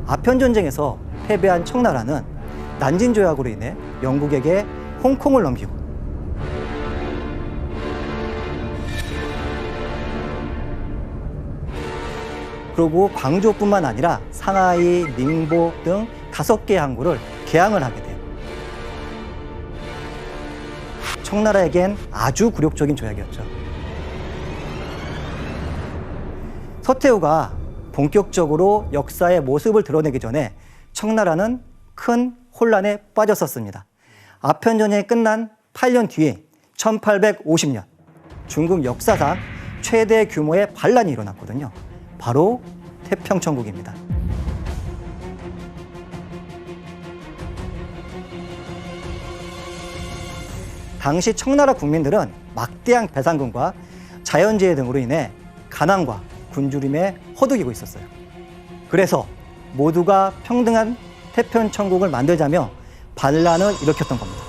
아편전쟁에서 패배한 청나라는 난징조약으로 인해 영국에게 홍콩을 넘기고 그리고 광주뿐만 아니라 상하이, 닝보 등 5개의 항구를 개항을 하게 돼요. 청나라에겐 아주 굴욕적인 조약이었죠. 서태후가 본격적으로 역사의 모습을 드러내기 전에 청나라는 큰 혼란에 빠졌었습니다. 아편전쟁이 끝난 8년 뒤에 1850년 중국 역사상 최대 규모의 반란이 일어났거든요. 바로 태평천국입니다. 당시 청나라 국민들은 막대한 배상금과 자연재해 등으로 인해 가난과 굶주림에 허덕이고 있었어요. 그래서 모두가 평등한 태평천국을 만들자며 반란을 일으켰던 겁니다.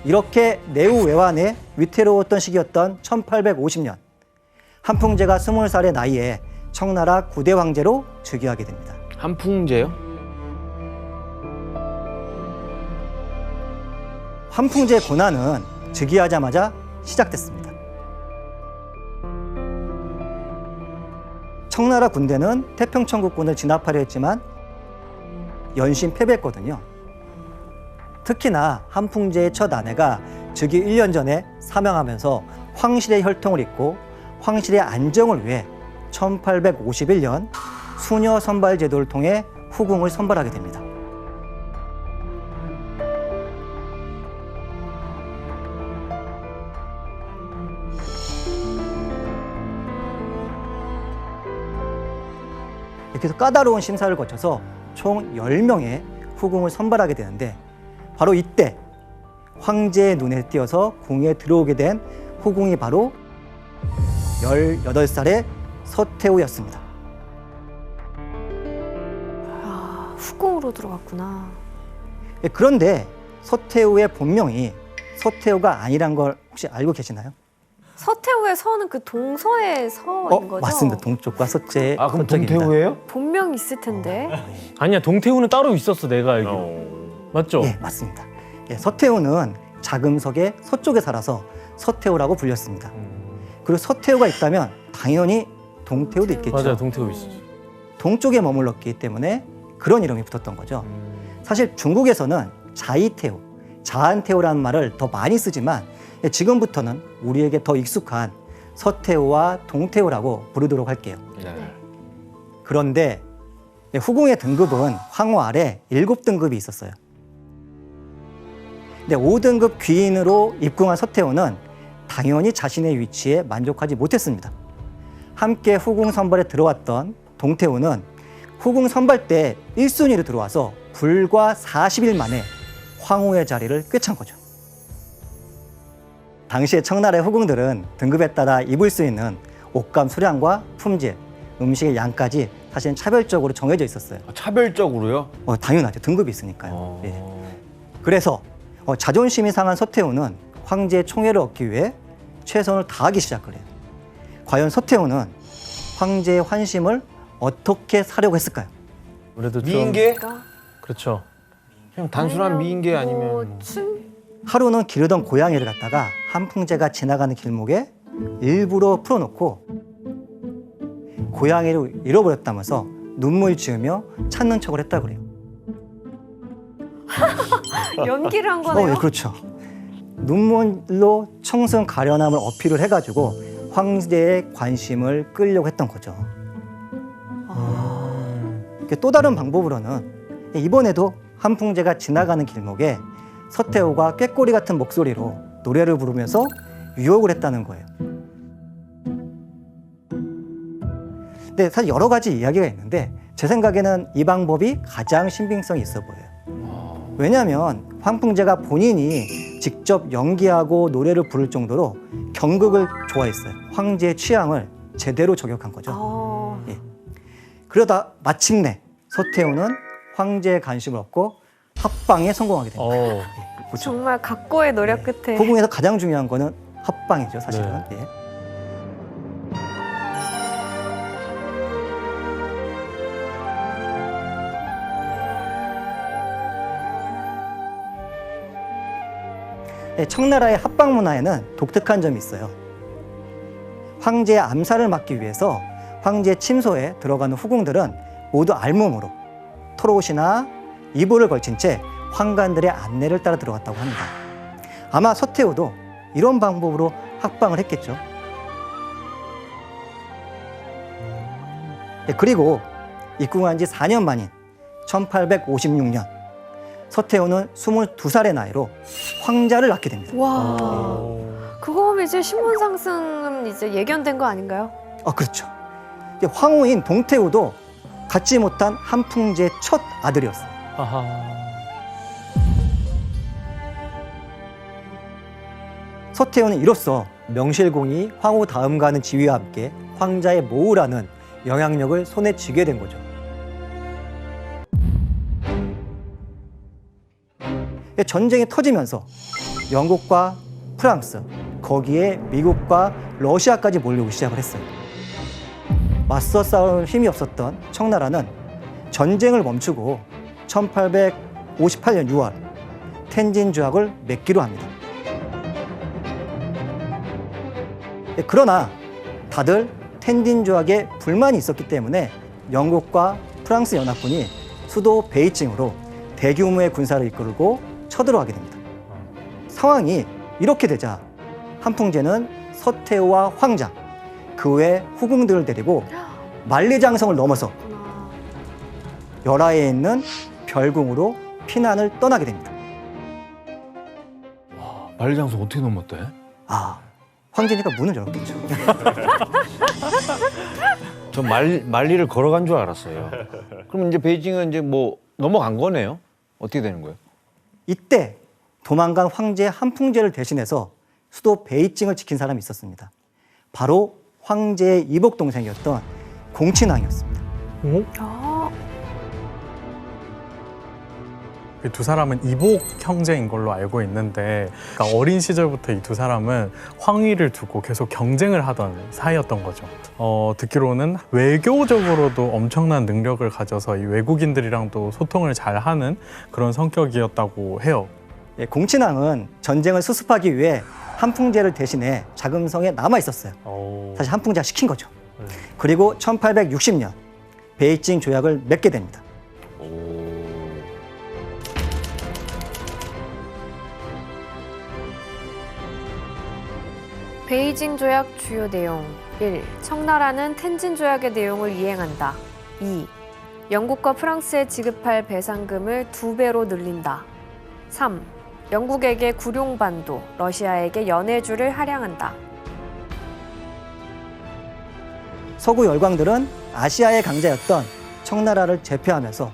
이렇게 내후외환에 위태로웠던 시기였던 1850년 한풍제가 20살의 나이에 청나라 9대 황제로 즉위하게 됩니다. 한풍제요? 한풍제의 고난은 즉위하자마자 시작됐습니다. 청나라 군대는 태평천국군을 진압하려 했지만 연신 패배했거든요. 특히나 한풍제의 첫 아내가 즉위 1년 전에 사망하면서 황실의 혈통을 잇고 황실의 안정을 위해 1851년 수녀 선발 제도를 통해 후궁을 선발하게 됩니다. 이렇게 해서 까다로운 심사를 거쳐서 총 10명의 후궁을 선발하게 되는데 바로 이때 황제의 눈에 띄어서 궁에 들어오게 된 후궁이 바로 18살의 서태후였습니다. 아, 후궁으로 들어갔구나. 그런데 서태후의 본명이 서태후가 아니란 걸 혹시 알고 계시나요? 서태후의 서는 그 동서의 서인 거죠? 맞습니다. 동쪽과 서쪽의 아, 그럼 서쪽입니다. 동태후예요? 본명 있을 텐데. 아니야, 동태후는 따로 있었어, 내가 알기로. 맞죠? 네, 맞습니다. 서태후는 자금석의 서쪽에 살아서 서태후라고 불렸습니다. 그리고 서태후가 있다면 당연히 동태후도 있겠죠. 맞아요, 동태후 있었지. 동쪽에 머물렀기 때문에 그런 이름이 붙었던 거죠. 사실 중국에서는 자이태후, 자한태후라는 말을 더 많이 쓰지만 지금부터는 우리에게 더 익숙한 서태후와 동태후라고 부르도록 할게요. 네. 그런데 후궁의 등급은 황후 아래 7등급이 있었어요. 근데 5등급 귀인으로 입궁한 서태후는 당연히 자신의 위치에 만족하지 못했습니다. 함께 후궁 선발에 들어왔던 동태후는 후궁 선발 때 1순위로 들어와서 불과 40일 만에 황후의 자리를 꿰찬 거죠. 당시의 청나라의 후궁들은 등급에 따라 입을 수 있는 옷감 수량과 품질, 음식의 양까지 사실은 차별적으로 정해져 있었어요. 차별적으로요? 당연하죠. 등급이 있으니까요. 예. 그래서 자존심이 상한 서태후는 황제의 총애를 얻기 위해 최선을 다하기 시작을 해요. 과연 서태후는 황제의 환심을 어떻게 사려고 했을까요? 그래도 좀. 미인계? 그렇죠. 그냥 단순한 미인계 아니면 뭐. 하루는 기르던 고양이를 갖다가 한풍제가 지나가는 길목에 일부러 풀어놓고 고양이를 잃어버렸다면서 눈물 지으며 찾는 척을 했다고 그래요. 연기를 한 거네요. 예, 그렇죠. 눈물로 청순 가련함을 어필을 해가지고 황제의 관심을 끌려고 했던 거죠. 또 다른 방법으로는 이번에도 한풍제가 지나가는 길목에 서태후가 꾀꼬리 같은 목소리로 노래를 부르면서 유혹을 했다는 거예요. 근데 사실 여러 가지 이야기가 있는데 제 생각에는 이 방법이 가장 신빙성이 있어 보여요. 왜냐하면 황풍제가 본인이 직접 연기하고 노래를 부를 정도로 경극을 좋아했어요. 황제의 취향을 제대로 저격한 거죠. 예. 그러다 마침내 서태후는 황제의 관심을 얻고 합방에 성공하게 됩니다. 그렇죠. 정말 각고의 노력 끝에. 후궁에서 가장 중요한 거는 합방이죠, 사실은. 예. 네, 청나라의 합방 문화에는 독특한 점이 있어요. 황제의 암살을 막기 위해서 황제 침소에 들어가는 후궁들은 모두 알몸으로 털옷이나 이불을 걸친 채 황관들의 안내를 따라 들어갔다고 합니다. 아마 서태후도 이런 방법으로 합방을 했겠죠. 네, 그리고 입궁한 지 4년 만인 1856년 서태후는 22살의 나이로 황자를 낳게 됩니다. 와. 그거 하면 이제 신분 상승은 이제 예견된 거 아닌가요? 그렇죠. 이제 황후인 동태후도 갖지 못한 한풍제의 첫 아들이었어요. 서태후는 이로써 명실공히 황후 다음가는 지위와 함께 황자의 모우라는 영향력을 손에 쥐게 된 거죠. 전쟁이 터지면서 영국과 프랑스, 거기에 미국과 러시아까지 몰려오기 시작을 했어요. 맞서 싸울 힘이 없었던 청나라는 전쟁을 멈추고 1858년 6월 텐진 조약을 맺기로 합니다. 그러나 다들 텐진 조약에 불만이 있었기 때문에 영국과 프랑스 연합군이 수도 베이징으로 대규모의 군사를 이끌고 쳐들어가게 됩니다. 상황이 이렇게 되자 한풍제는 서태후와 황자, 그 외 후궁들을 데리고 만리장성을 넘어서 열하에 있는 별궁으로 피난을 떠나게 됩니다. 만리장성 어떻게 넘었대? 황제니까 문을 열었겠죠. 전 만리를 걸어간 줄 알았어요. 그럼 이제 베이징은 이제 뭐 넘어간 거네요? 어떻게 되는 거예요? 이때 도망간 황제 한풍제를 대신해서 수도 베이징을 지킨 사람이 있었습니다. 바로 황제의 이복 동생이었던 공친왕이었습니다. 이 두 사람은 이복 형제인 걸로 알고 있는데, 그러니까 어린 시절부터 이 두 사람은 황위를 두고 계속 경쟁을 하던 사이였던 거죠. 듣기로는 외교적으로도 엄청난 능력을 가져서 이 외국인들이랑도 소통을 잘하는 그런 성격이었다고 해요. 공친왕은 전쟁을 수습하기 위해 한풍제를 대신해 자금성에 남아 있었어요. 사실 한풍제가 시킨 거죠. 그리고 1860년 베이징 조약을 맺게 됩니다. 베이징 조약 주요 내용 1. 청나라는 텐진 조약의 내용을 이행한다. 2. 영국과 프랑스에 지급할 배상금을 2배로 늘린다. 3. 영국에게 구룡반도, 러시아에게 연해주를 할양한다. 서구 열강들은 아시아의 강자였던 청나라를 제패하면서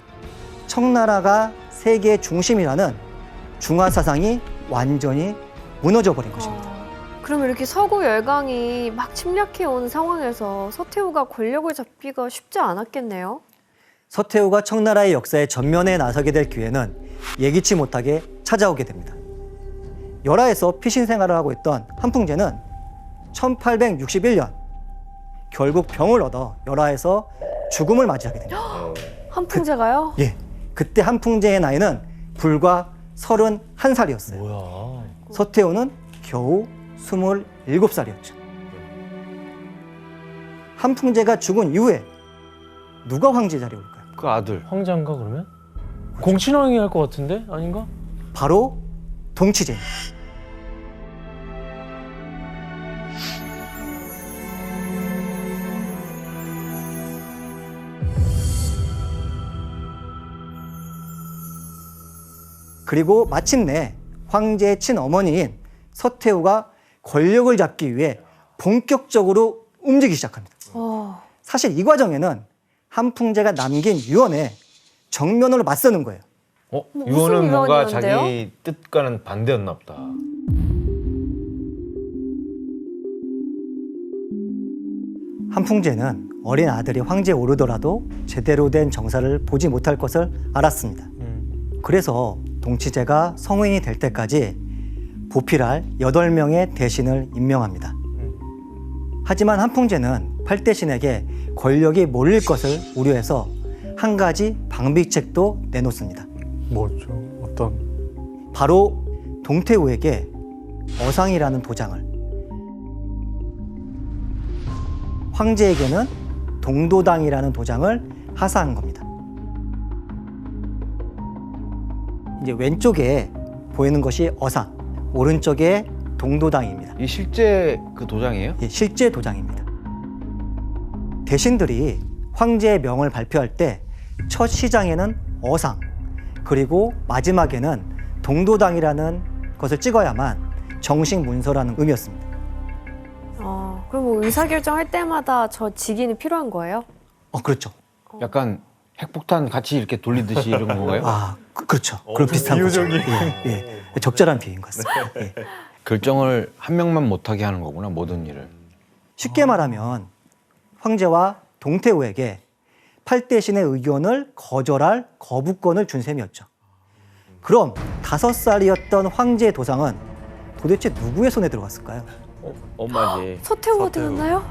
청나라가 세계의 중심이라는 중화 사상이 완전히 무너져 버린 것입니다. 그럼 이렇게 서구 열강이 막 침략해 온 상황에서 서태후가 권력을 잡기가 쉽지 않았겠네요. 서태후가 청나라의 역사에 전면에 나서게 될 기회는 예기치 못하게 찾아오게 됩니다. 열하에서 피신 생활을 하고 있던 한풍제는 1861년 결국 병을 얻어 열하에서 죽음을 맞이하게 됩니다. 한풍제가요? 예, 그때 한풍제의 나이는 불과 31살이었어요. 뭐야? 서태후는 겨우 27살이었죠. 한풍제가 죽은 이후에 누가 황제 자리에 올까요? 그 아들. 황자인가 그러면? 공친왕이 할 것 같은데? 아닌가? 바로 동치제입니다. 그리고 마침내 황제의 친어머니인 서태후가 권력을 잡기 위해 본격적으로 움직이기 시작합니다. 사실 이 과정에는 한풍제가 남긴 유언에 정면으로 맞서는 거예요. 무슨 유언은 뭔가 유언이었는데요? 자기 뜻과는 반대였나 보다. 한풍제는 어린 아들이 황제에 오르더라도 제대로 된 정사를 보지 못할 것을 알았습니다. 그래서 동치제가 성인이 될 때까지 보필할 8명의 대신을 임명합니다. 하지만 한풍제는 팔대신에게 권력이 몰릴 것을 우려해서 한 가지 방비책도 내놓습니다. 뭐죠? 어떤? 바로 동태우에게 어상이라는 도장을, 황제에게는 동도당이라는 도장을 하사한 겁니다. 이제 왼쪽에 보이는 것이 어상, 오른쪽에 동도당입니다. 이 실제 그 도장이에요? 예, 실제 도장입니다. 대신들이 황제의 명을 발표할 때 첫 시장에는 어상, 그리고 마지막에는 동도당이라는 것을 찍어야만 정식 문서라는 의미였습니다. 그럼 뭐 의사결정할 때마다 저 직인이 필요한 거예요? 그렇죠. 약간 핵폭탄 같이 이렇게 돌리듯이 이런 건가요? 그렇죠. 그런 비슷한 거죠. 비유적인. 적절한 비유인 것 같습니다. 예. 결정을 한 명만 못하게 하는 거구나, 모든 일을. 쉽게 말하면 황제와 동태우에게 팔대신의 의견을 거절할 거부권을 준 셈이었죠. 그럼 5살이었던 황제의 도상은 도대체 누구의 손에 들어갔을까요? 엄마지. 서태후가 되었나요?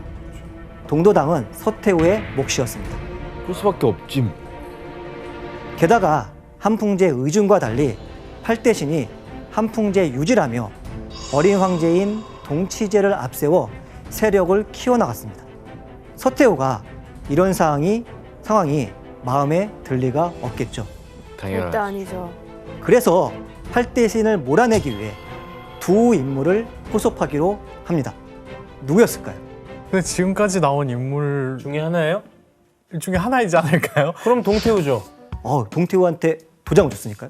동도당은 서태후의 몫이었습니다. 그럴 수밖에 없지. 게다가 한풍제의 의중과 달리 팔대신이 한풍제의 유지라며 어린 황제인 동치제를 앞세워 세력을 키워나갔습니다. 서태후가 이런 상황이 마음에 들 리가 없겠죠. 절대 당연하지. 아니죠. 그래서 팔대신을 몰아내기 위해 두 인물을 포섭하기로 합니다. 누구였을까요? 근데 지금까지 나온 인물 중에 하나예요? 중에 하나이지 않을까요? 그럼 동태우죠. 동태우한테 도장을 줬으니까요.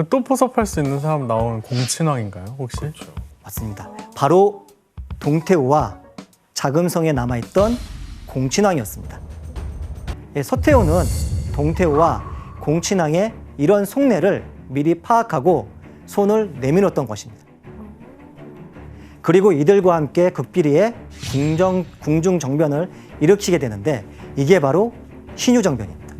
또 포섭할 수 있는 사람 나온 공친왕인가요, 혹시? 맞습니다. 바로 동태우와 자금성에 남아있던 공친왕이었습니다. 서태후는 동태우와 공친왕의 이런 속내를 미리 파악하고 손을 내밀었던 것입니다. 그리고 이들과 함께 극비리에 궁중정변을 일으키게 되는데 이게 바로 신유정변입니다.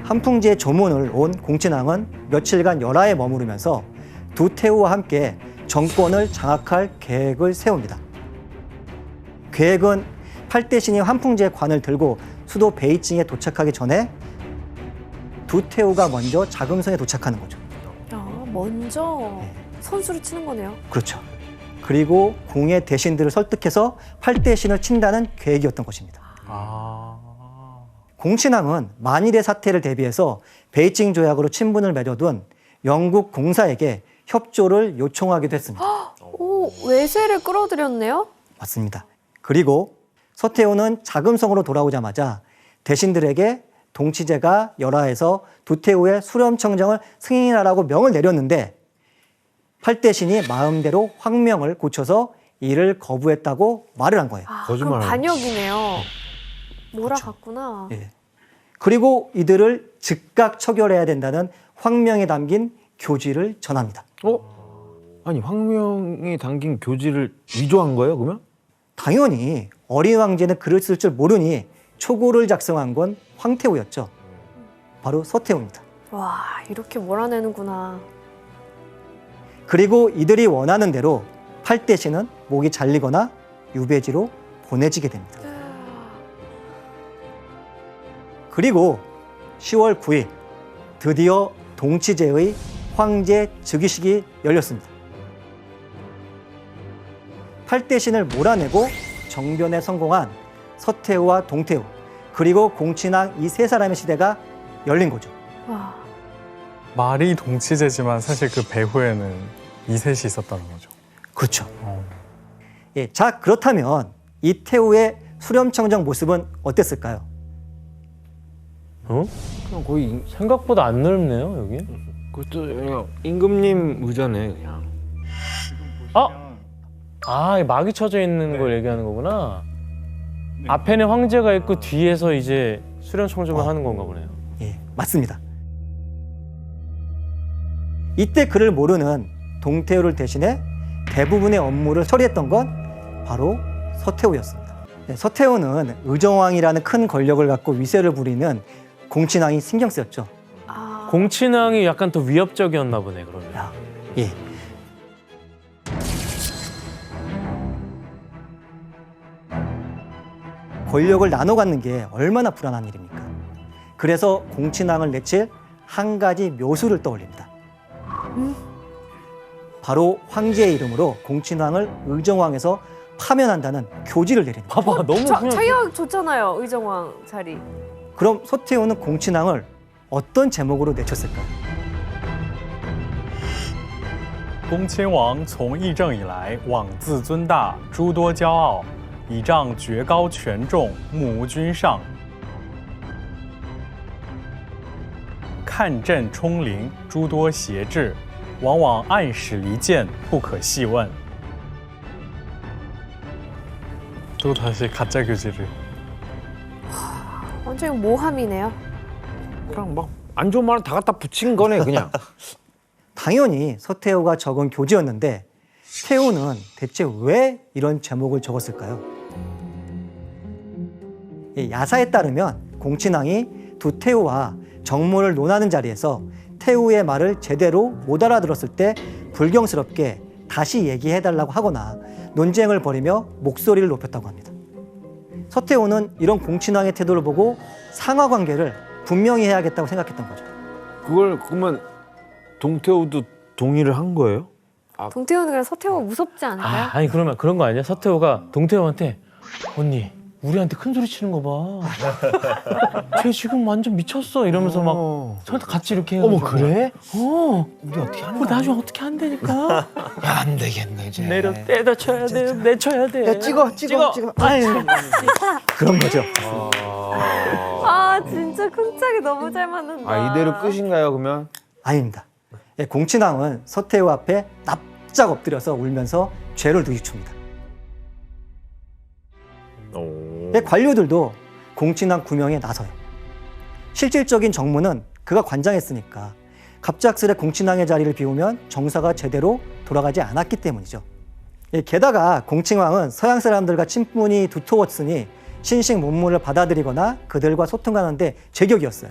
한풍제의 조문을 온 공친왕은 며칠간 열하에 머무르면서 두 태우와 함께 정권을 장악할 계획을 세웁니다. 계획은 팔대신이 한풍제의 관을 들고 수도 베이징에 도착하기 전에 두 태우가 먼저 자금성에 도착하는 거죠. 먼저 선수를 치는 거네요. 그렇죠. 그리고 궁의 대신들을 설득해서 팔대신을 친다는 계획이었던 것입니다. 공친왕은 만일의 사태를 대비해서 베이징 조약으로 친분을 맺어둔 영국 공사에게 협조를 요청하기도 했습니다. 외세를 끌어들였네요? 맞습니다. 그리고 서태후는 자금성으로 돌아오자마자 대신들에게 동치제가 열하에서 두태후의 수렴청정을 승인하라고 명을 내렸는데 팔대신이 마음대로 황명을 고쳐서 이를 거부했다고 말을 한 거예요. 그럼 거짓말하네. 반역이네요. 몰아갔구나. 예. 그리고 이들을 즉각 처결해야 된다는 황명에 담긴 교지를 전합니다. 아니, 황명이 담긴 교지를 위조한 거예요, 그러면? 당연히 어린 황제는 글을 쓸 줄 모르니 초고를 작성한 건 황태후였죠. 바로 서태후입니다. 와, 이렇게 몰아내는구나. 그리고 이들이 원하는 대로 팔대신은 목이 잘리거나 유배지로 보내지게 됩니다. 그리고 10월 9일 드디어 동치제의 황제 즉위식이 열렸습니다. 팔대신을 몰아내고 정변에 성공한 서태후와 동태후 그리고 공친왕 이 세 사람의 시대가 열린 거죠. 와, 말이 동치제지만 사실 그 배후에는 이셋이 있었다는 거죠. 그렇죠. 자, 그렇다면 이 태후의 수렴청정 모습은 어땠을까요? 그냥 거의 생각보다 안 넓네요, 여기. 그것도 그냥 임금님 의자네, 그냥. 이 막이 쳐져 있는 걸 얘기하는 거구나. 앞에는 황제가 있고 뒤에서 이제 수렴청정을 하는 건가 보네요. 맞습니다. 이때 그를 모르는 동태우를 대신해 대부분의 업무를 처리했던 건 바로 서태후였습니다. 네, 서태후는 의정왕이라는 큰 권력을 갖고 위세를 부리는 공친왕이 신경 쓰였죠. 아, 공친왕이 약간 더 위협적이었나 보네 그러면. 예. 권력을 나눠 갖는 게 얼마나 불안한 일입니까? 그래서 공친왕을 내칠 한 가지 묘수를 떠올립니다. 바로 황제의 이름으로 공친왕을 의정왕에서 파면한다는 교지를 내립니다. 봐봐 너무 그냥 자기가 줬잖아요, 의정왕 자리. 그럼 서태후는 공친왕을 어떤 제목으로 내쳤을까요? 恭亲王从议政以来，枉自尊大，诸多骄傲，倚仗爵高权重，目无君上。看朕冲凌，诸多邪志，往往暗使离间，不可细问。또 다시 가짜 교지를. 완전히 모함이네요. 그냥 막 안 좋은 말은 다 갖다 붙인 거네 그냥. 당연히 서태후가 적은 교지였는데 태후는 대체 왜 이런 제목을 적었을까요? 야사에 따르면 공친왕이 두 태후와 정무를 논하는 자리에서 태후의 말을 제대로 못 알아들었을 때 불경스럽게 다시 얘기해달라고 하거나 논쟁을 벌이며 목소리를 높였다고 합니다. 서태후는 이런 공친왕의 태도를 보고 상하 관계를 분명히 해야겠다고 생각했던 거죠. 그걸 그러면 동태우도 동의를 한 거예요? 동태우는 그냥 서태후가 무섭지 않을까요? 아니 그러면 그런 거 아니야? 서태후가 동태후한테 언니 우리한테 큰 소리 치는 거 봐. 쟤 지금 완전 미쳤어 이러면서 막 저한테 같이 이렇게 해가지고. 어머 그래? 우리 어떻게 하는 거야? 우리 나중에 어떻게 한다니까? 야, 안 되겠네 이제. 내려 떼다 쳐야 돼. 내쳐야 돼. 야, 찍어. 아유. 그런 거죠. 아, 진짜 큰 짝이 너무 잘 맞는다. 아 이대로 끝인가요 그러면? 아닙니다. 공친왕은 서태후 앞에 납작 엎드려서 울면서 죄를 누이춥니다. 관료들도 공친왕 구명에 나서요. 실질적인 정무는 그가 관장했으니까 갑작스레 공친왕의 자리를 비우면 정사가 제대로 돌아가지 않았기 때문이죠. 게다가 공친왕은 서양 사람들과 친분이 두터웠으니 신식 문물을 받아들이거나 그들과 소통하는데 제격이었어요.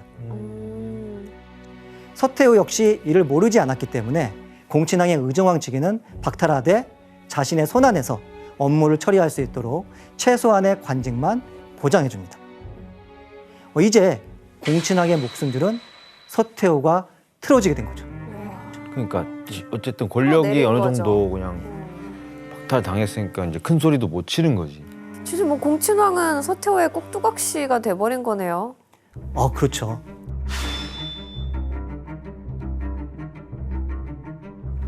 서태후 역시 이를 모르지 않았기 때문에 공친왕의 의정왕 직위는 박탈하되 자신의 손안에서 업무를 처리할 수 있도록 최소한의 관직만 보장해 줍니다. 이제 공친왕의 목숨들은 서태후가 틀어지게 된 거죠. 그러니까 어쨌든 권력이 내린 어느 거죠. 정도 그냥 박탈 당했으니까 이제 큰 소리도 못 치는 거지. 진짜 뭐 공친왕은 서태후의 꼭두각시가 돼버린 거네요. 그렇죠.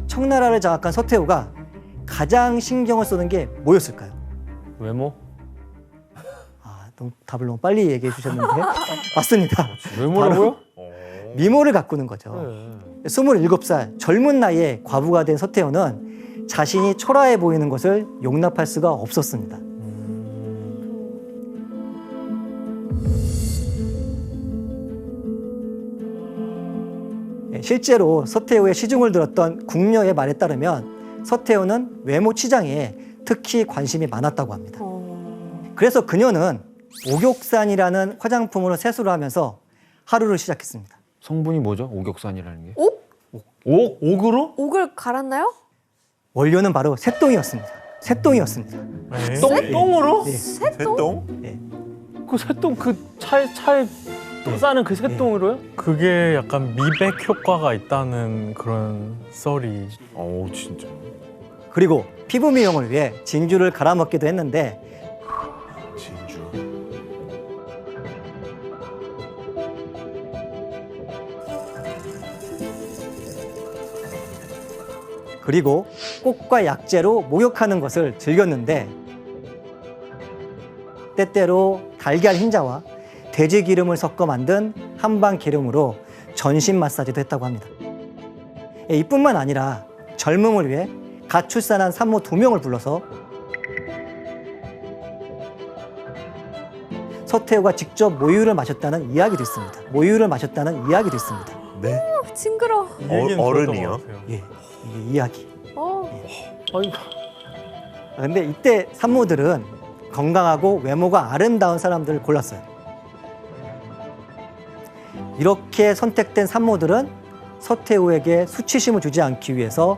청나라를 장악한 서태후가 가장 신경을 쓰는 게 뭐였을까요? 외모? 답을 너무 빨리 얘기해 주셨는데 맞습니다. 외모라고요? 미모를 가꾸는 거죠. 그래. 27살 젊은 나이에 과부가 된 서태후는 자신이 초라해 보이는 것을 용납할 수가 없었습니다. 실제로 서태후의 시중을 들었던 궁녀의 말에 따르면 서태후는 외모 치장에 특히 관심이 많았다고 합니다. 그래서 그녀는 옥욕산이라는 화장품으로 세수를 하면서 하루를 시작했습니다. 성분이 뭐죠? 옥역산이라는 게? 옥? 옥으로? 옥을 갈았나요? 원료는 바로 새똥이었습니다. 새똥이었습니다. 똥으로? 새똥? 그 새똥 그 차에 똥 싸는 그 새똥으로요? 그게 약간 미백 효과가 있다는 그런 썰이. 진짜. 그리고 피부 미용을 위해 진주를 갈아먹기도 했는데 진주. 그리고 꽃과 약재로 목욕하는 것을 즐겼는데 때때로 달걀 흰자와 돼지 기름을 섞어 만든 한방 기름으로 전신 마사지도 했다고 합니다. 이뿐만 아니라 젊음을 위해 갓 출산한 산모 2명을 불러서 서태후가 직접 모유를 마셨다는 이야기도 있습니다. 네? 징그러. 이 얘기는 어른이요? 들었던 것 같아요. 예, 이게 이야기. 아니, 근데 이때 산모들은 건강하고 외모가 아름다운 사람들을 골랐어요. 이렇게 선택된 산모들은 서태후에게 수치심을 주지 않기 위해서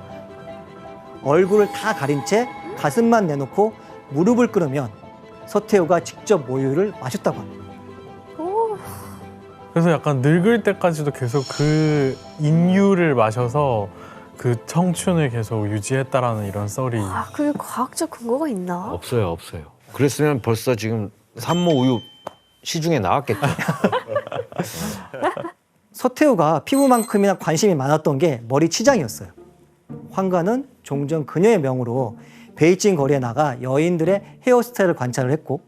얼굴을 다 가린 채 가슴만 내놓고 무릎을 꿇으면 서태후가 직접 모유를 마셨다고 합니다. 그래서 약간 늙을 때까지도 계속 그 인유를 마셔서 그 청춘을 계속 유지했다라는 이런 썰이. 아, 그게 과학적 근거가 있나? 없어요. 그랬으면 벌써 지금 산모 우유 시중에 나왔겠죠. 서태후가 피부만큼이나 관심이 많았던 게 머리 치장이었어요. 환가는 종종 그녀의 명으로 베이징 거리에 나가 여인들의 헤어스타일을 관찰을 했고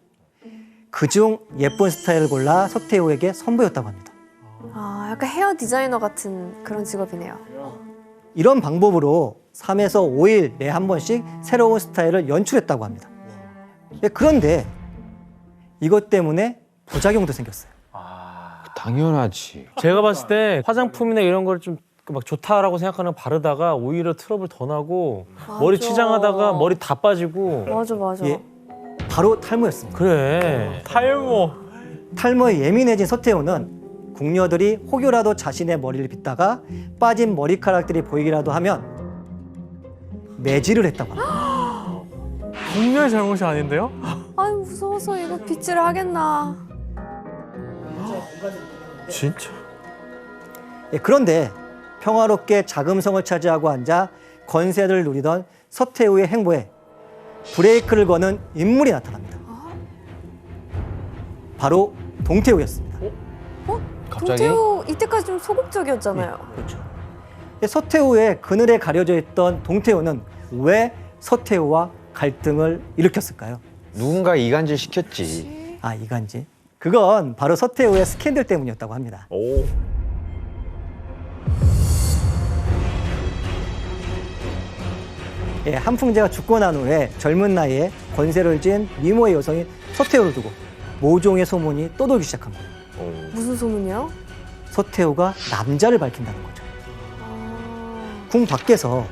그중 예쁜 스타일을 골라 서태후에게 선보였다고 합니다. 아, 약간 헤어 디자이너 같은 그런 직업이네요. 이런 방법으로 3에서 5일 내에 한 번씩 새로운 스타일을 연출했다고 합니다. 그런데 이것 때문에 부작용도 생겼어요. 당연하지. 제가 봤을 때 화장품이나 이런 걸 좀 막 좋다라고 생각하는 거 바르다가 오히려 트러블 더 나고 머리 맞아. 치장하다가 머리 다 빠지고 맞아. 예, 바로 탈모였습니다. 그래. 탈모. 탈모에 예민해진 서태후는 궁녀들이 혹여라도 자신의 머리를 빗다가 빠진 머리카락들이 보이기라도 하면 매질을 했다고 합니다. 국녀의 잘못이 아닌데요? 아이, 무서워서 이거 빗질을 하겠나. 진짜? 예, 그런데 평화롭게 자금성을 차지하고 앉아 권세를 누리던 서태후의 행보에 브레이크를 거는 인물이 나타납니다. 바로 동태후였습니다. 갑자기? 동태후 이때까지 좀 소극적이었잖아요. 그렇죠. 서태후의 그늘에 가려져 있던 동태후는 왜 서태후와 갈등을 일으켰을까요? 누군가 이간질 시켰지. 아, 이간질. 그건 바로 서태후의 스캔들 때문이었다고 합니다. 오. 예, 한풍제가 죽고 난 후에 젊은 나이에 권세를 쥔 미모의 여성인 서태후를 두고 모종의 소문이 떠돌기 시작한 거예요. 무슨 소문이요? 서태후가 남자를 밝힌다는 거죠. 궁 밖에서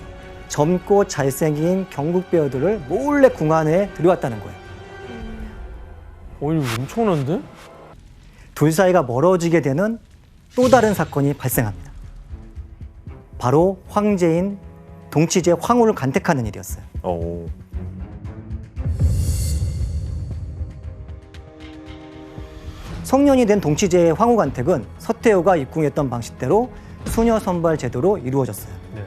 젊고 잘생긴 경국 배우들을 몰래 궁 안에 들여왔다는 거예요. 이거 엄청난데? 둘 사이가 멀어지게 되는 또 다른 사건이 발생합니다. 바로 황제인 동치제 황후를 간택하는 일이었어요. 오. 성년이 된 동치제의 황후 간택은 서태후가 입궁했던 방식대로 수녀 선발 제도로 이루어졌어요. 네.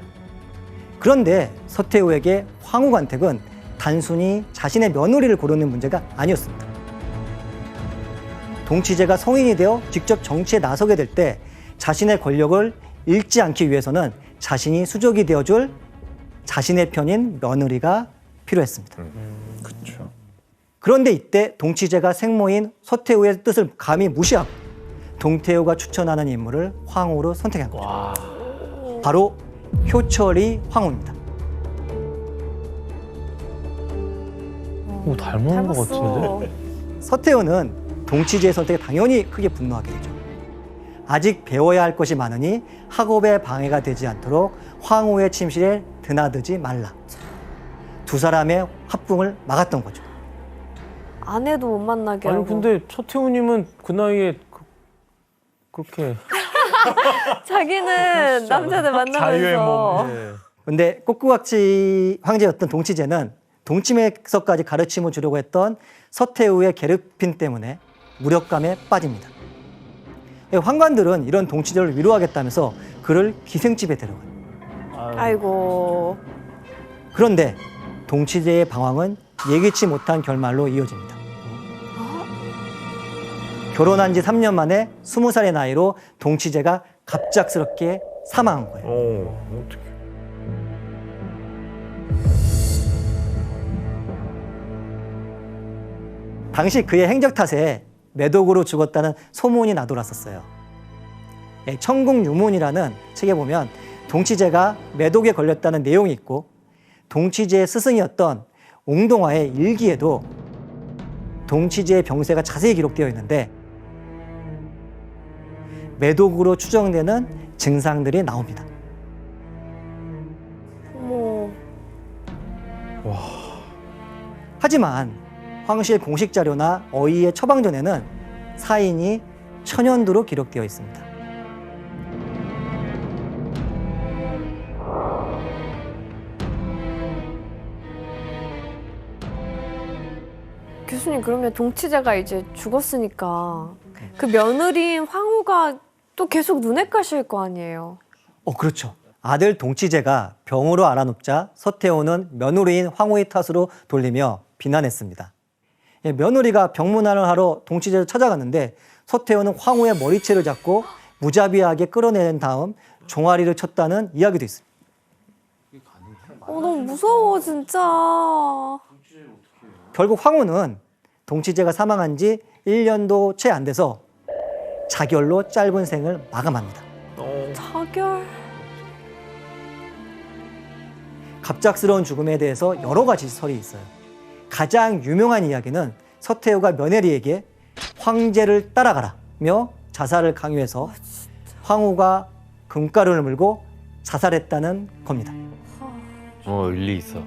그런데 서태후에게 황후 간택은 단순히 자신의 며느리를 고르는 문제가 아니었습니다. 동치제가 성인이 되어 직접 정치에 나서게 될 때 자신의 권력을 잃지 않기 위해서는 자신이 수족이 되어줄 자신의 편인 며느리가 필요했습니다. 그렇죠. 그런데 이때 동치제가 생모인 서태후의 뜻을 감히 무시하고 동태후가 추천하는 인물을 황후로 선택한 거죠. 바로 효철이 황후입니다. 닮은 것 같은데? 서태후는 동치제의 선택에 당연히 크게 분노하게 되죠. 아직 배워야 할 것이 많으니 학업에 방해가 되지 않도록 황후의 침실에 드나들지 말라. 두 사람의 합궁을 막았던 거죠. 아내도 못 만나게 아니 하고. 근데 서태후님은 그 나이에 그렇게 자기는 남자들 자유의 만나면서 몸. 근데 꼭두각시 황제였던 동치제는 동치맥서까지 가르침을 주려고 했던 서태후의 괴롭힘 때문에 무력감에 빠집니다. 환관들은 이런 동치제를 위로하겠다면서 그를 기생집에 데려가요. 아이고. 그런데 동치제의 방황은 예기치 못한 결말로 이어집니다. 결혼한 지 3년 만에 20살의 나이로 동치제가 갑작스럽게 사망한 거예요. 어떻게? 당시 그의 행적 탓에 매독으로 죽었다는 소문이 나돌았었어요. 천궁유문이라는 책에 보면 동치제가 매독에 걸렸다는 내용이 있고 동치제의 스승이었던 옹동화의 일기에도 동치제의 병세가 자세히 기록되어 있는데 매독으로 추정되는 증상들이 나옵니다. 어머. 하지만 황실 공식 자료나 어이의 처방전에는 사인이 천연두로 기록되어 있습니다. 교수님, 그러면 동치제가 이제 죽었으니까 그 며느리인 황후가 또 계속 눈에 까실 거 아니에요? 그렇죠. 아들 동치제가 병으로 알아눕자 서태후는 며느리인 황후의 탓으로 돌리며 비난했습니다. 며느리가 병문안을 하러 동치제를 찾아갔는데 서태후는 황후의 머리채를 잡고 무자비하게 끌어내는 다음 종아리를 쳤다는 이야기도 있습니다. 너무 무서워, 진짜. 결국 황후는 동치제가 사망한 지 1년도 채 안 돼서 자결로 짧은 생을 마감합니다. 자결. 갑작스러운 죽음에 대해서 여러 가지 설이 있어요. 가장 유명한 이야기는 서태후가 며느리에게 황제를 따라가라며 자살을 강요해서 황후가 금가루를 물고 자살했다는 겁니다. 일리 있어.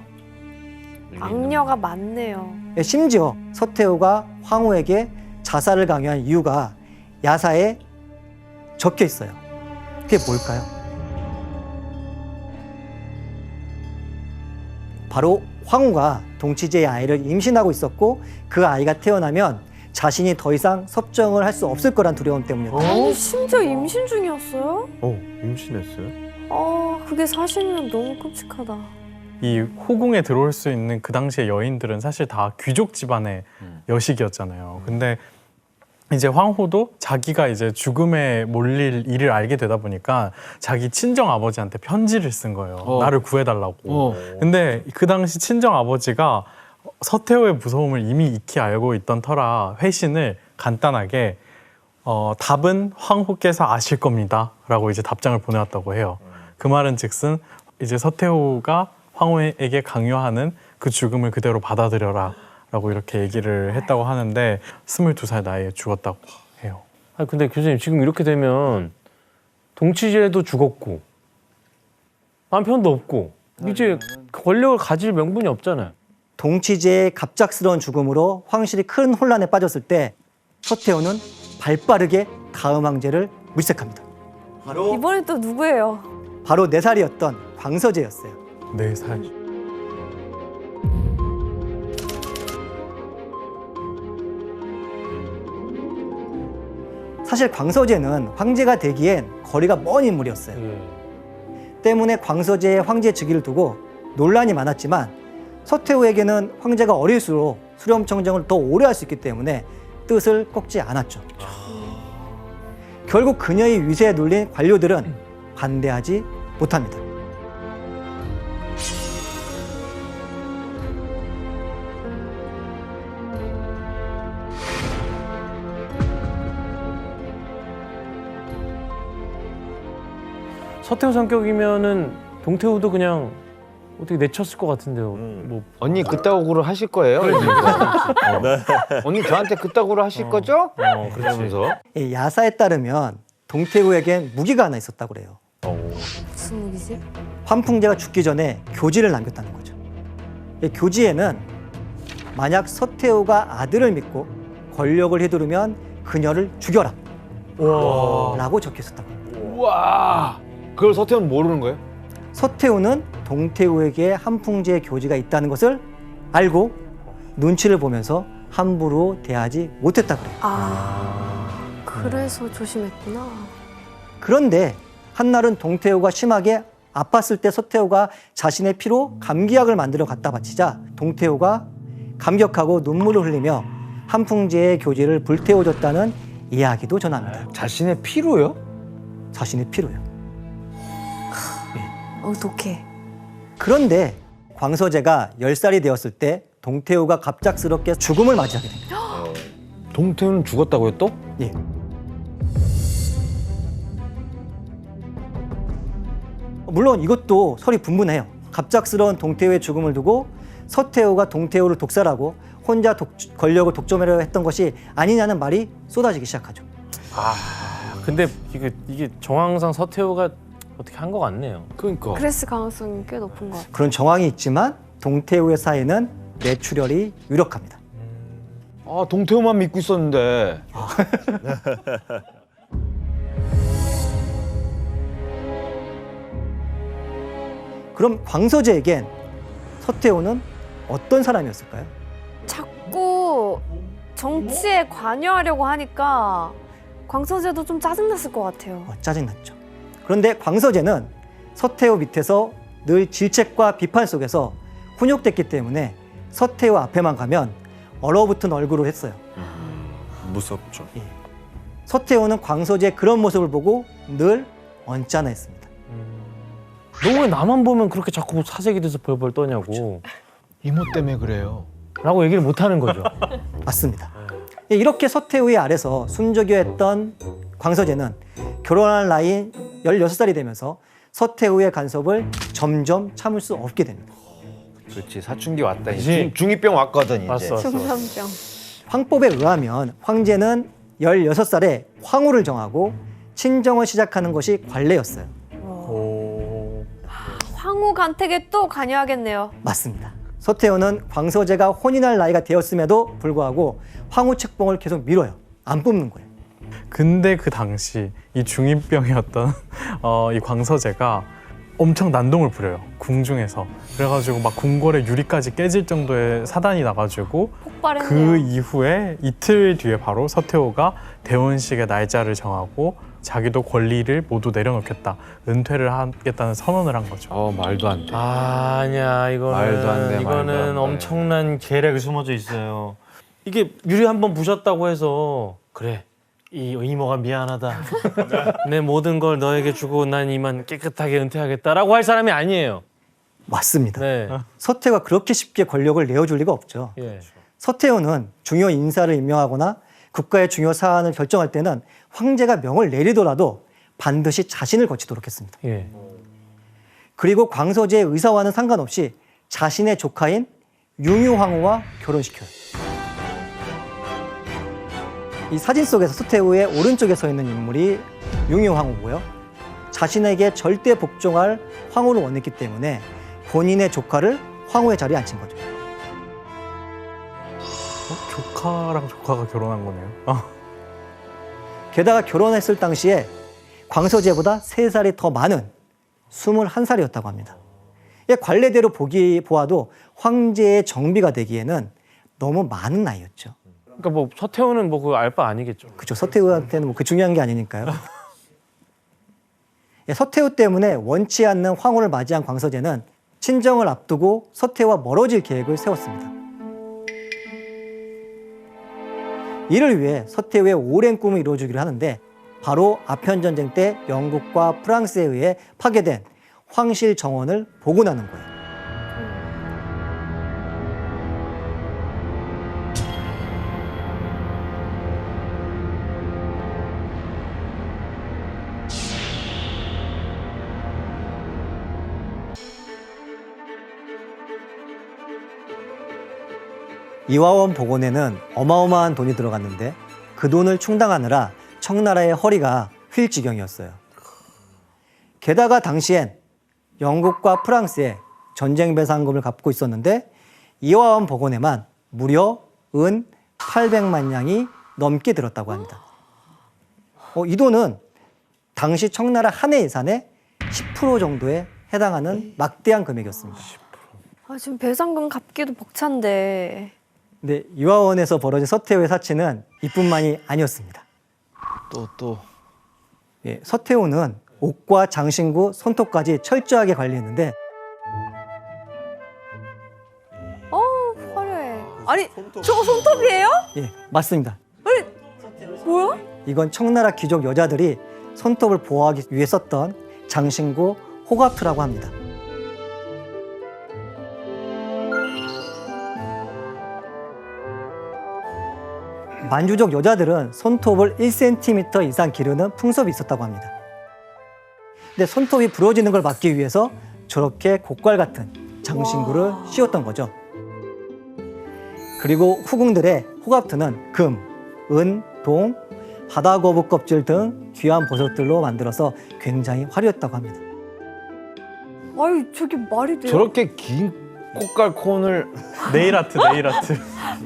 악녀가 많네요. 심지어 서태후가 황후에게 자살을 강요한 이유가 야사에 적혀 있어요. 그게 뭘까요? 바로 황후가 동치제의 아이를 임신하고 있었고 그 아이가 태어나면 자신이 더 이상 섭정을 할 수 없을 거란 두려움 때문이었다. 아니, 심지어 임신 중이었어요? 임신했어요? 그게 사실이면 너무 끔찍하다. 이 후궁에 들어올 수 있는 그 당시의 여인들은 사실 다 귀족 집안의 여식이었잖아요. 근데 이제 황후도 자기가 이제 죽음에 몰릴 일을 알게 되다 보니까 자기 친정 아버지한테 편지를 쓴 거예요. 나를 구해달라고. 근데 그 당시 친정 아버지가 서태후의 무서움을 이미 익히 알고 있던 터라 회신을 간단하게 답은 황후께서 아실 겁니다 라고 이제 답장을 보내왔다고 해요. 그 말은 즉슨 이제 서태후가 황후에게 강요하는 그 죽음을 그대로 받아들여라 라고 이렇게 얘기를 했다고 하는데 22살 나이에 죽었다고 해요. 근데 교수님 지금 이렇게 되면 동치제도 죽었고 남편도 없고 이제 권력을 가질 명분이 없잖아요. 동치제의 갑작스러운 죽음으로 황실이 큰 혼란에 빠졌을 때 서태후는 발빠르게 가음 황제를 물색합니다. 이번엔 또 누구예요? 바로 4살이었던 광서제였어요. 4살. 사실 광서제는 황제가 되기엔 거리가 먼 인물이었어요. 때문에 광서제의 황제 즉위를 두고 논란이 많았지만 서태후에게는 황제가 어릴수록 수렴청정을 더 오래 할 수 있기 때문에 뜻을 꺾지 않았죠. 결국 그녀의 위세에 눌린 관료들은 반대하지 못합니다. 서태후 성격이면은 동태후도 그냥 어떻게 내쳤을 것 같은데요. 뭐 언니 그따구로 하실 거예요? 언니 저한테 그따구로 하실 거죠? 그러면서 이 야사에 따르면 동태후에겐 무기가 하나 있었다고 그래요. 무슨 무기지? 환풍제가 죽기 전에 교지를 남겼다는 거죠. 이 교지에는 만약 서태후가 아들을 믿고 권력을 휘두르면 그녀를 죽여라 라고 적혀 있었다고 합니다. 우와, 그걸 서태후는 모르는 거예요? 서태후는 동태후에게 한풍제의 교지가 있다는 것을 알고 눈치를 보면서 함부로 대하지 못했다고 그래요. 그래서 조심했구나. 그런데 한날은 동태후가 심하게 아팠을 때 서태후가 자신의 피로 감기약을 만들어 갖다 바치자 동태후가 감격하고 눈물을 흘리며 한풍제의 교지를 불태워줬다는 이야기도 전합니다. 자신의 피로요? 자신의 피로요. 독해. 그런데 광서제가 10살이 되었을 때 동태후가 갑작스럽게 죽음을 맞이하게 됩니다. 동태후는 죽었다고요 또? 예. 물론 이것도 설이 분분해요. 갑작스러운 동태후의 죽음을 두고 서태후가 동태후를 독살하고 혼자 권력을 독점하려 했던 것이 아니냐는 말이 쏟아지기 시작하죠. 근데 이게 정황상 서태후가 어떻게 한 것 같네요. 그러니까. 그랬을 가능성이 꽤 높은 것 같아요. 그런 정황이 있지만 동태후의 사이는 뇌출혈이 유력합니다. 아, 동태호만 믿고 있었는데. 그럼 광서제에겐 서태후는 어떤 사람이었을까요? 자꾸 정치에 관여하려고 하니까 광서제도 좀 짜증났을 것 같아요. 짜증났죠. 그런데 광서제는 서태후 밑에서 늘 질책과 비판 속에서 훈육됐기 때문에 서태후 앞에만 가면 얼어붙은 얼굴을 했어요. 무섭죠. 서태후는 광서제의 그런 모습을 보고 늘 언짢아했습니다. 너 왜 나만 보면 그렇게 자꾸 사색이 돼서 벌벌 떠냐고 이모 때문에 그래요. 라고 얘기를 못 하는 거죠. 맞습니다. 이렇게 서태후의 아래서 순조교했던 광서제는 결혼할 나이 16살이 되면서 서태후의 간섭을 점점 참을 수 없게 됩니다. 그렇지, 사춘기 왔다. 그치? 중2병 왔거든, 이제. 왔어. 중산병. 황법에 의하면 황제는 16살에 황후를 정하고 친정을 시작하는 것이 관례였어요. 오. 황후 간택에 또 관여하겠네요. 맞습니다. 서태후는 광서제가 혼인할 나이가 되었음에도 불구하고 황후 책봉을 계속 미뤄요. 안 뽑는 거예요. 근데 그 당시 이 중2병이었던 이 광서제가 엄청 난동을 부려요. 궁중에서. 그래가지고 막 궁궐의 유리까지 깨질 정도의 사단이 나가지고 폭발했네요. 그 이후에 이틀 뒤에 바로 서태후가 대혼식의 날짜를 정하고 자기도 권리를 모두 내려놓겠다. 은퇴를 하겠다는 선언을 한 거죠. 말도 안 돼. 아니야 이거는 말도 안 돼, 말도 안 이거는 돼. 엄청난 계략이 숨어져 있어요. 이게 유리 한번 부셨다고 해서 그래 이 이모가 미안하다. 내 모든 걸 너에게 주고 난 이만 깨끗하게 은퇴하겠다라고 할 사람이 아니에요. 맞습니다. 네. 서태후가 그렇게 쉽게 권력을 내어줄 리가 없죠. 예. 서태후는 중요 인사를 임명하거나 국가의 중요 사안을 결정할 때는 황제가 명을 내리더라도 반드시 자신을 거치도록 했습니다. 예. 그리고 광서제의 의사와는 상관없이 자신의 조카인 융유황후와 결혼시켜요. 이 사진 속에서 서태후의 오른쪽에 서 있는 인물이 융유황후고요. 자신에게 절대 복종할 황후를 원했기 때문에 본인의 조카를 황후의 자리에 앉힌 거죠. 조카랑 조카가 결혼한 거네요. 게다가 결혼했을 당시에 광서제보다 3살이 더 많은 21살이었다고 합니다. 이 관례대로 보아도 황제의 정비가 되기에는 너무 많은 나이였죠. 그러니까 뭐 서태후는 뭐 그 알 바 아니겠죠. 그렇죠. 서태후한테는 뭐 그 중요한 게 아니니까요. 서태후 때문에 원치 않는 황후를 맞이한 광서제는 친정을 앞두고 서태후와 멀어질 계획을 세웠습니다. 이를 위해 서태후의 오랜 꿈을 이루어주기로 하는데 바로 아편전쟁 때 영국과 프랑스에 의해 파괴된 황실 정원을 복원하는 거예요. 이화원 복원에는 어마어마한 돈이 들어갔는데 그 돈을 충당하느라 청나라의 허리가 휠 지경이었어요. 게다가 당시엔 영국과 프랑스에 전쟁 배상금을 갚고 있었는데 이화원 복원에만 무려 은 800만 냥이 넘게 들었다고 합니다. 이 돈은 당시 청나라 한 해 예산의 10% 정도에 해당하는 막대한 금액이었습니다. 아, 지금 배상금 갚기도 벅찬데. 근데 이화원에서 벌어진 서태후의 사치는 이뿐만이 아니었습니다. 또. 예, 서태후는 옷과 장신구, 손톱까지 철저하게 관리했는데 화려해. 아니, 저거 손톱이에요? 예, 맞습니다. 뭐야? 이건 청나라 귀족 여자들이 손톱을 보호하기 위해 썼던 장신구 호가투라고 합니다. 만주족 여자들은 손톱을 1cm 이상 기르는 풍습이 있었다고 합니다. 근데 손톱이 부러지는 걸 막기 위해서 저렇게 곡갈 같은 장신구를 씌웠던 거죠. 그리고 후궁들의 호갑투는 금, 은, 동, 바다거북 껍질 등 귀한 보석들로 만들어서 굉장히 화려했다고 합니다. 아유, 저게 말이 돼요? 저렇게 긴 꽃갈콘을 네일 아트.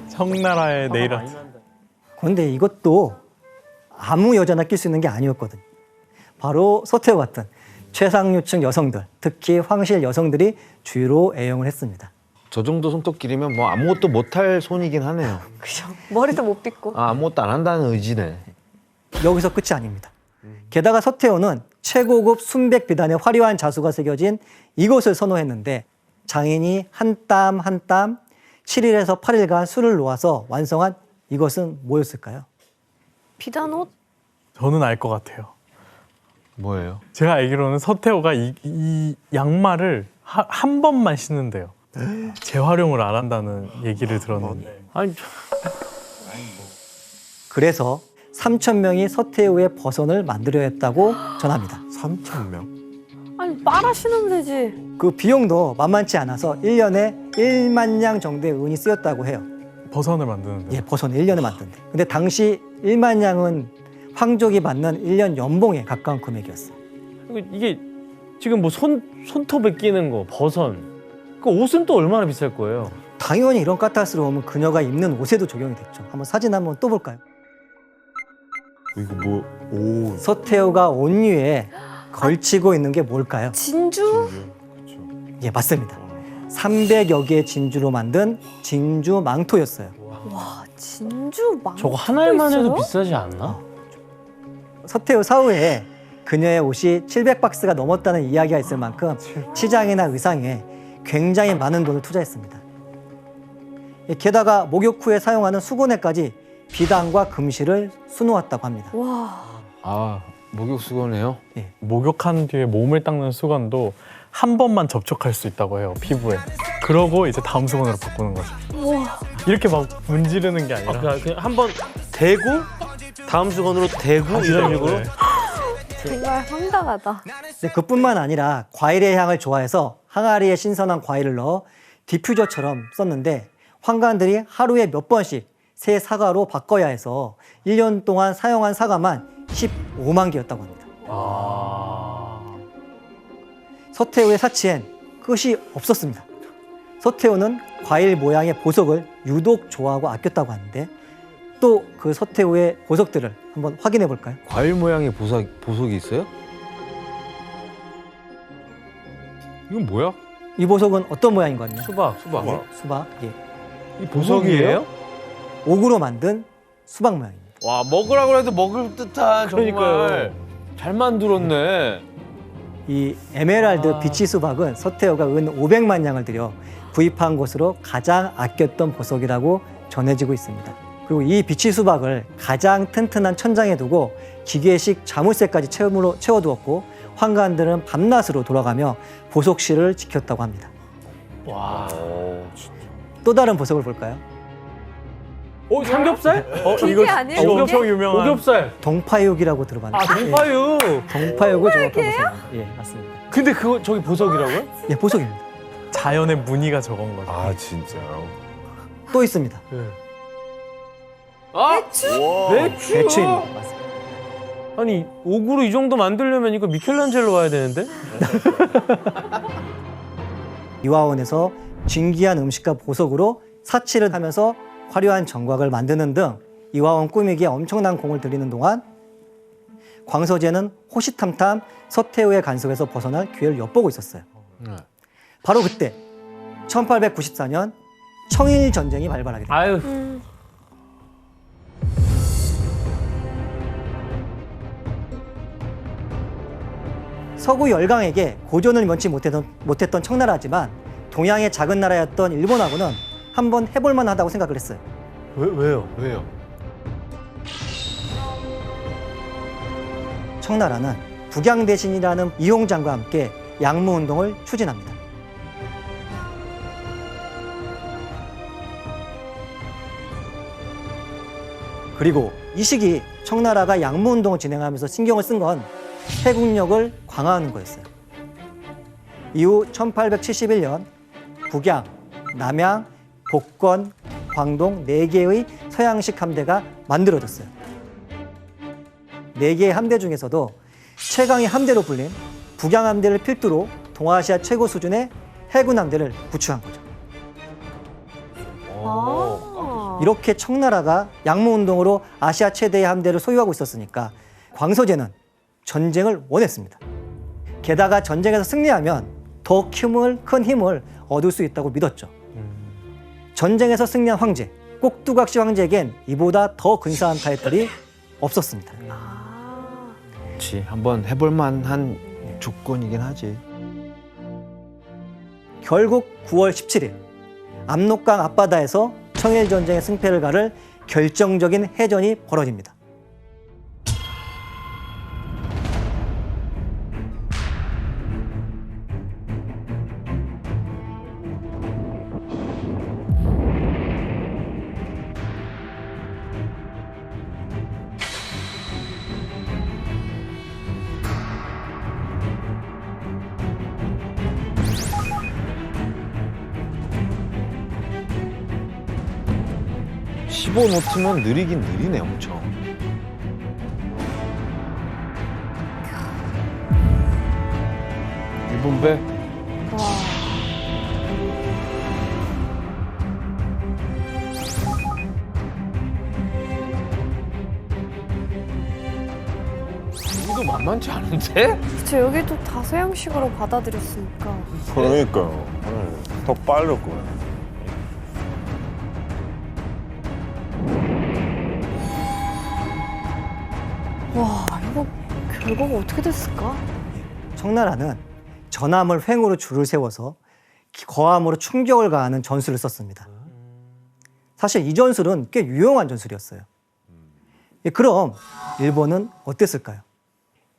청나라의 네일 아트. 그런데 이것도 아무 여자나 낄 수 있는 게 아니었거든요. 바로 서태후 같은 최상류층 여성들, 특히 황실 여성들이 주로 애용을 했습니다. 저 정도 손톱길이면 뭐 아무것도 못할 손이긴 하네요. 그죠. 머리도 못 빗고. 아, 아무것도 안 한다는 의지네. 여기서 끝이 아닙니다. 게다가 서태후는 최고급 순백 비단의 화려한 자수가 새겨진 이것을 선호했는데 장인이 한 땀 한 땀 7일에서 8일간 술을 놓아서 완성한 이것은 뭐였을까요? 비단옷? 저는 알 것 같아요. 뭐예요? 제가 알기로는 서태후가 이 양말을 한 번만 신는데요. 재활용을 안 한다는 얘기를 들었는데. 아니, 그래서 3,000명이 서태후의 버선을 만들려 했다고 전합니다. 3,000명? 아니, 빨아시는 되지. 그 비용도 만만치 않아서 1년에 1만 냥 정도의 은이 쓰였다고 해요. 버선을 만드는데. 예, 버선 1년에 만든데. 근데 당시 1만 냥은 황족이 받는 1년 연봉에 가까운 금액이었어요. 이게 지금 뭐 손톱에 끼는 거, 버선. 그 옷은 또 얼마나 비쌀 거예요? 당연히 이런 까탈스러움은 그녀가 입는 옷에도 적용이 됐죠. 한번 사진 한번 또 볼까요? 이거 뭐, 오. 서태후가 옷 위에 걸치고 있는 게 뭘까요? 진주? 그렇죠. 예, 맞습니다. 300여 개의 진주로 만든 진주 망토였어요. 와, 진주 망토 저거 하나만 해도 있어요? 비싸지 않나? 서태후 사후에 그녀의 옷이 700박스가 넘었다는 이야기가 있을 만큼 치장이나 의상에 굉장히 많은 돈을 투자했습니다. 게다가 목욕 후에 사용하는 수건에까지 비단과 금실을 수놓았다고 합니다. 와, 아, 목욕 수건이에요? 목욕한 뒤에 몸을 닦는 수건도 한 번만 접촉할 수 있다고 해요, 피부에. 그러고 이제 다음 수건으로 바꾸는 거죠. 와. 이렇게 막 문지르는 게 아니라. 그냥 한번 대고 다음 수건으로 대고 이런 식으로. 네. 정말 황당하다. 근데 그뿐만 아니라 과일의 향을 좋아해서 항아리에 신선한 과일을 넣어 디퓨저처럼 썼는데 황관들이 하루에 몇 번씩 새 사과로 바꿔야 해서 1년 동안 사용한 사과만 15만 개였다고 합니다. 서태후의 사치엔 끝이 없었습니다. 서태후는 과일 모양의 보석을 유독 좋아하고 아꼈다고 하는데 또 그 서태후의 보석들을 한번 확인해 볼까요? 과일 모양의 보석이 있어요? 이건 뭐야? 이 보석은 어떤 모양인 거든요? 수박. 수박. 예. 이 보석이에요? 옥으로 만든 수박 모양입니다. 와, 먹으라고 해도 먹을 듯한 정말 그러니까요. 잘 만들었네. 이 에메랄드 비치 수박은 서태후가 은 500만 냥을 들여 구입한 것으로 가장 아꼈던 보석이라고 전해지고 있습니다. 그리고 이 비치 수박을 가장 튼튼한 천장에 두고 기계식 자물쇠까지 채워두었고 황관들은 밤낮으로 돌아가며 보석실을 지켰다고 합니다. 와. 또 다른 보석을 볼까요? 삼겹살? 이게 아니에요? 이거 이게? 엄청 유명한. 오겹살. 동파육이라고 들어봤는데 동파육. 동파육을 정확한 보석입니다. 예, 맞습니다. 근데 그거 저기 보석이라고요? 예, 보석입니다. 자연의 무늬가 적은 거죠. 아, 진짜요? 또 있습니다. 배추. 배추입니다. 맞습니다. 아니 옥으로 이 정도 만들려면 이거 미켈란젤로 와야 되는데? 이화원에서 진귀한 음식과 보석으로 사치를 하면서 화려한 정곽을 만드는 등 이화원 꾸미기에 엄청난 공을 들이는 동안 광서제는 호시탐탐 서태후의 간섭에서 벗어날 기회를 엿보고 있었어요. 바로 그때 1894년 청일 전쟁이 발발하게 됩니다. 아유. 서구 열강에게 고전을 면치 못했던 청나라지만 동양의 작은 나라였던 일본하고는 한번 해볼 만하다고 생각을 했어요. 왜요? 청나라는 북양대신이라는 이홍장과 함께 양무운동을 추진합니다. 그리고 이 시기 청나라가 양무운동을 진행하면서 신경을 쓴 건 해국력을 강화하는 거였어요. 이후 1871년 북양, 남양, 복건, 광동 4개의 서양식 함대가 만들어졌어요. 4개의 함대 중에서도 최강의 함대로 불린 북양함대를 필두로 동아시아 최고 수준의 해군 함대를 구축한 거죠. 아. 이렇게 청나라가 양모운동으로 아시아 최대의 함대를 소유하고 있었으니까 광서제는 전쟁을 원했습니다. 게다가 전쟁에서 승리하면 더 큰 힘을 얻을 수 있다고 믿었죠. 전쟁에서 승리한 황제, 꼭두각시 황제에겐 이보다 더 근사한 타이틀이 없었습니다. 아. 그렇지. 한번 해볼 만한 조건이긴 하지. 결국 9월 17일 압록강 앞바다에서 청일전쟁의 승패를 가를 결정적인 해전이 벌어집니다. (15 노트면) 느리긴 느리네 엄청. 일본 배. 와. 이도 만만치 않은데? 그쵸, 여기도 다 서양식으로 받아들였으니까. 그러니까요. 더 빠르고. 와, 이거 결과가 어떻게 됐을까? 청나라는 전함을 횡으로 줄을 세워서 거함으로 충격을 가하는 전술을 썼습니다. 사실 이 전술은 꽤 유용한 전술이었어요. 그럼 일본은 어땠을까요?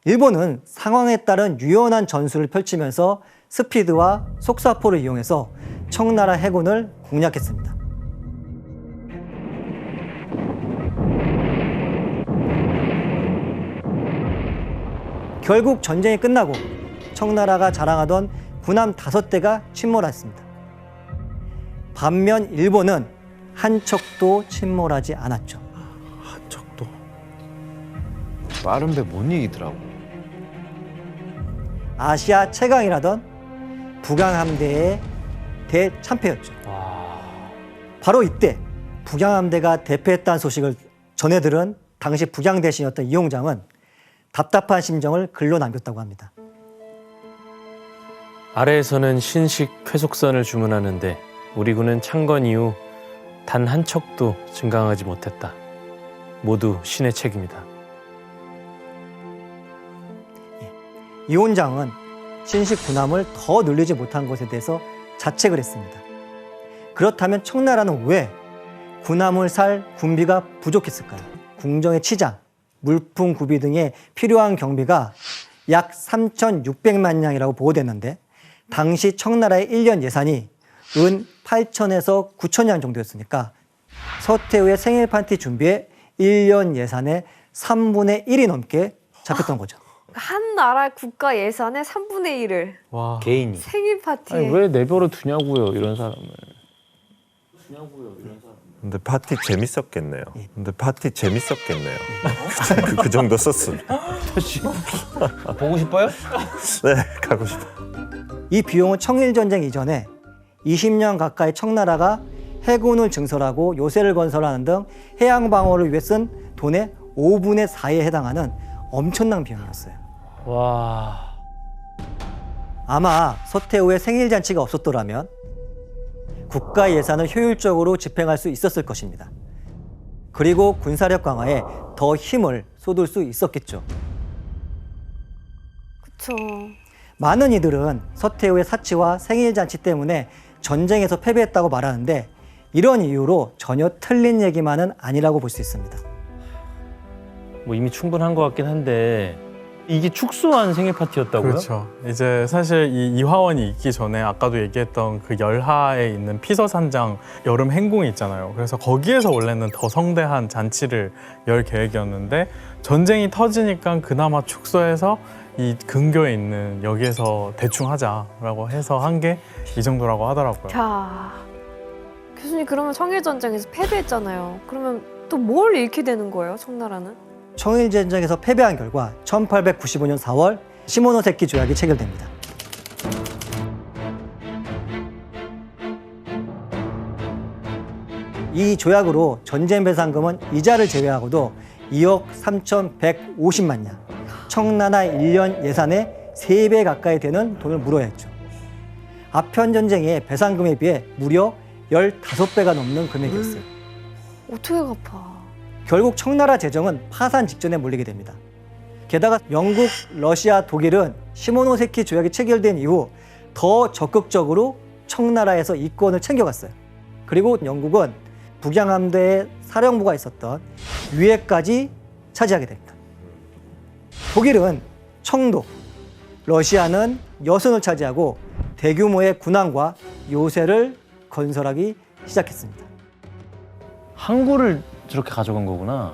일본은 상황에 따른 유연한 전술을 펼치면서 스피드와 속사포를 이용해서 청나라 해군을 공략했습니다. 결국 전쟁이 끝나고 청나라가 자랑하던 군함 5대가 침몰했습니다. 반면 일본은 한 척도 침몰하지 않았죠. 한척도. 빠른 배 못 이기더라고. 아시아 최강이라던 북양함대의 대참패였죠. 바로 이때 북양함대가 대패했다는 소식을 전해들은 당시 북양 대신이었던 이용장은 답답한 심정을 글로 남겼다고 합니다. 아래에서는 신식 회속선을 주문하는데 우리 군은 창건 이후 단 한 척도 증강하지 못했다. 모두 신의 책임이다. 이원장은 신식 군함을 더 늘리지 못한 것에 대해서 자책을 했습니다. 그렇다면 청나라는 왜 군함을 살 군비가 부족했을까요? 궁정의 치장, 물품 구비 등에 필요한 경비가 약 3,600만 냥이라고 보고됐는데 당시 청나라의 1년 예산이 은 8천에서 9천 냥 정도였으니까 서태후의 생일 파티 준비에 1년 예산의 3분의 1이 넘게 잡혔던 거죠. 한 나라 국가 예산의 3분의 1을 와. 개인이. 생일 파티에. 아니, 왜 내버려 두냐고요, 이런 사람을. 근데 파티 재밌었겠네요. 근데 파티 재밌었겠네요. 그 정도 썼으면. 보고 싶어요? 네, 가고 싶어. 이 비용은 청일전쟁 이전에 20년 가까이 청나라가 해군을 증설하고 요새를 건설하는 등 해양 방어를 위해 쓴 돈의 5분의 4에 해당하는 엄청난 비용이었어요. 와. 아마 서태후의 생일 잔치가 없었더라면 국가 예산을 효율적으로 집행할 수 있었을 것입니다. 그리고 군사력 강화에 더 힘을 쏟을 수 있었겠죠. 그쵸. 많은 이들은 서태후의 사치와 생일 잔치 때문에 전쟁에서 패배했다고 말하는데 이런 이유로 전혀 틀린 얘기만은 아니라고 볼 수 있습니다. 뭐 이미 충분한 것 같긴 한데 이게 축소한 생일 파티였다고요? 그렇죠. 이제 사실 이 이화원이 있기 전에 아까도 얘기했던 그 열하에 있는 피서산장 여름 행궁이 있잖아요. 그래서 거기에서 원래는 더 성대한 잔치를 열 계획이었는데 전쟁이 터지니까 그나마 축소해서 이 근교에 있는 여기에서 대충 하자라고 해서 한 게 이 정도라고 하더라고요. 자, 교수님 그러면 청일전쟁에서 패배했잖아요. 그러면 또 뭘 잃게 되는 거예요, 청나라는? 청일전쟁에서 패배한 결과 1895년 4월 시모노세키 조약이 체결됩니다. 이 조약으로 전쟁 배상금은 이자를 제외하고도 2억 3,150만 냥, 청나라 1년 예산의 3배 가까이 되는 돈을 물어야 했죠. 아편 전쟁의 배상금에 비해 무려 15배가 넘는 금액이었어요. 어떻게 갚아? 결국 청나라 재정은 파산 직전에 몰리게 됩니다. 게다가 영국, 러시아, 독일은 시모노세키 조약이 체결된 이후 더 적극적으로 청나라에서 이권을 챙겨갔어요. 그리고 영국은 북양함대에 사령부가 있었던 위에까지 차지하게 됩니다. 독일은 청도, 러시아는 여순을 차지하고 대규모의 군함과 요새를 건설하기 시작했습니다. 항구를 저렇게 가져간 거구나.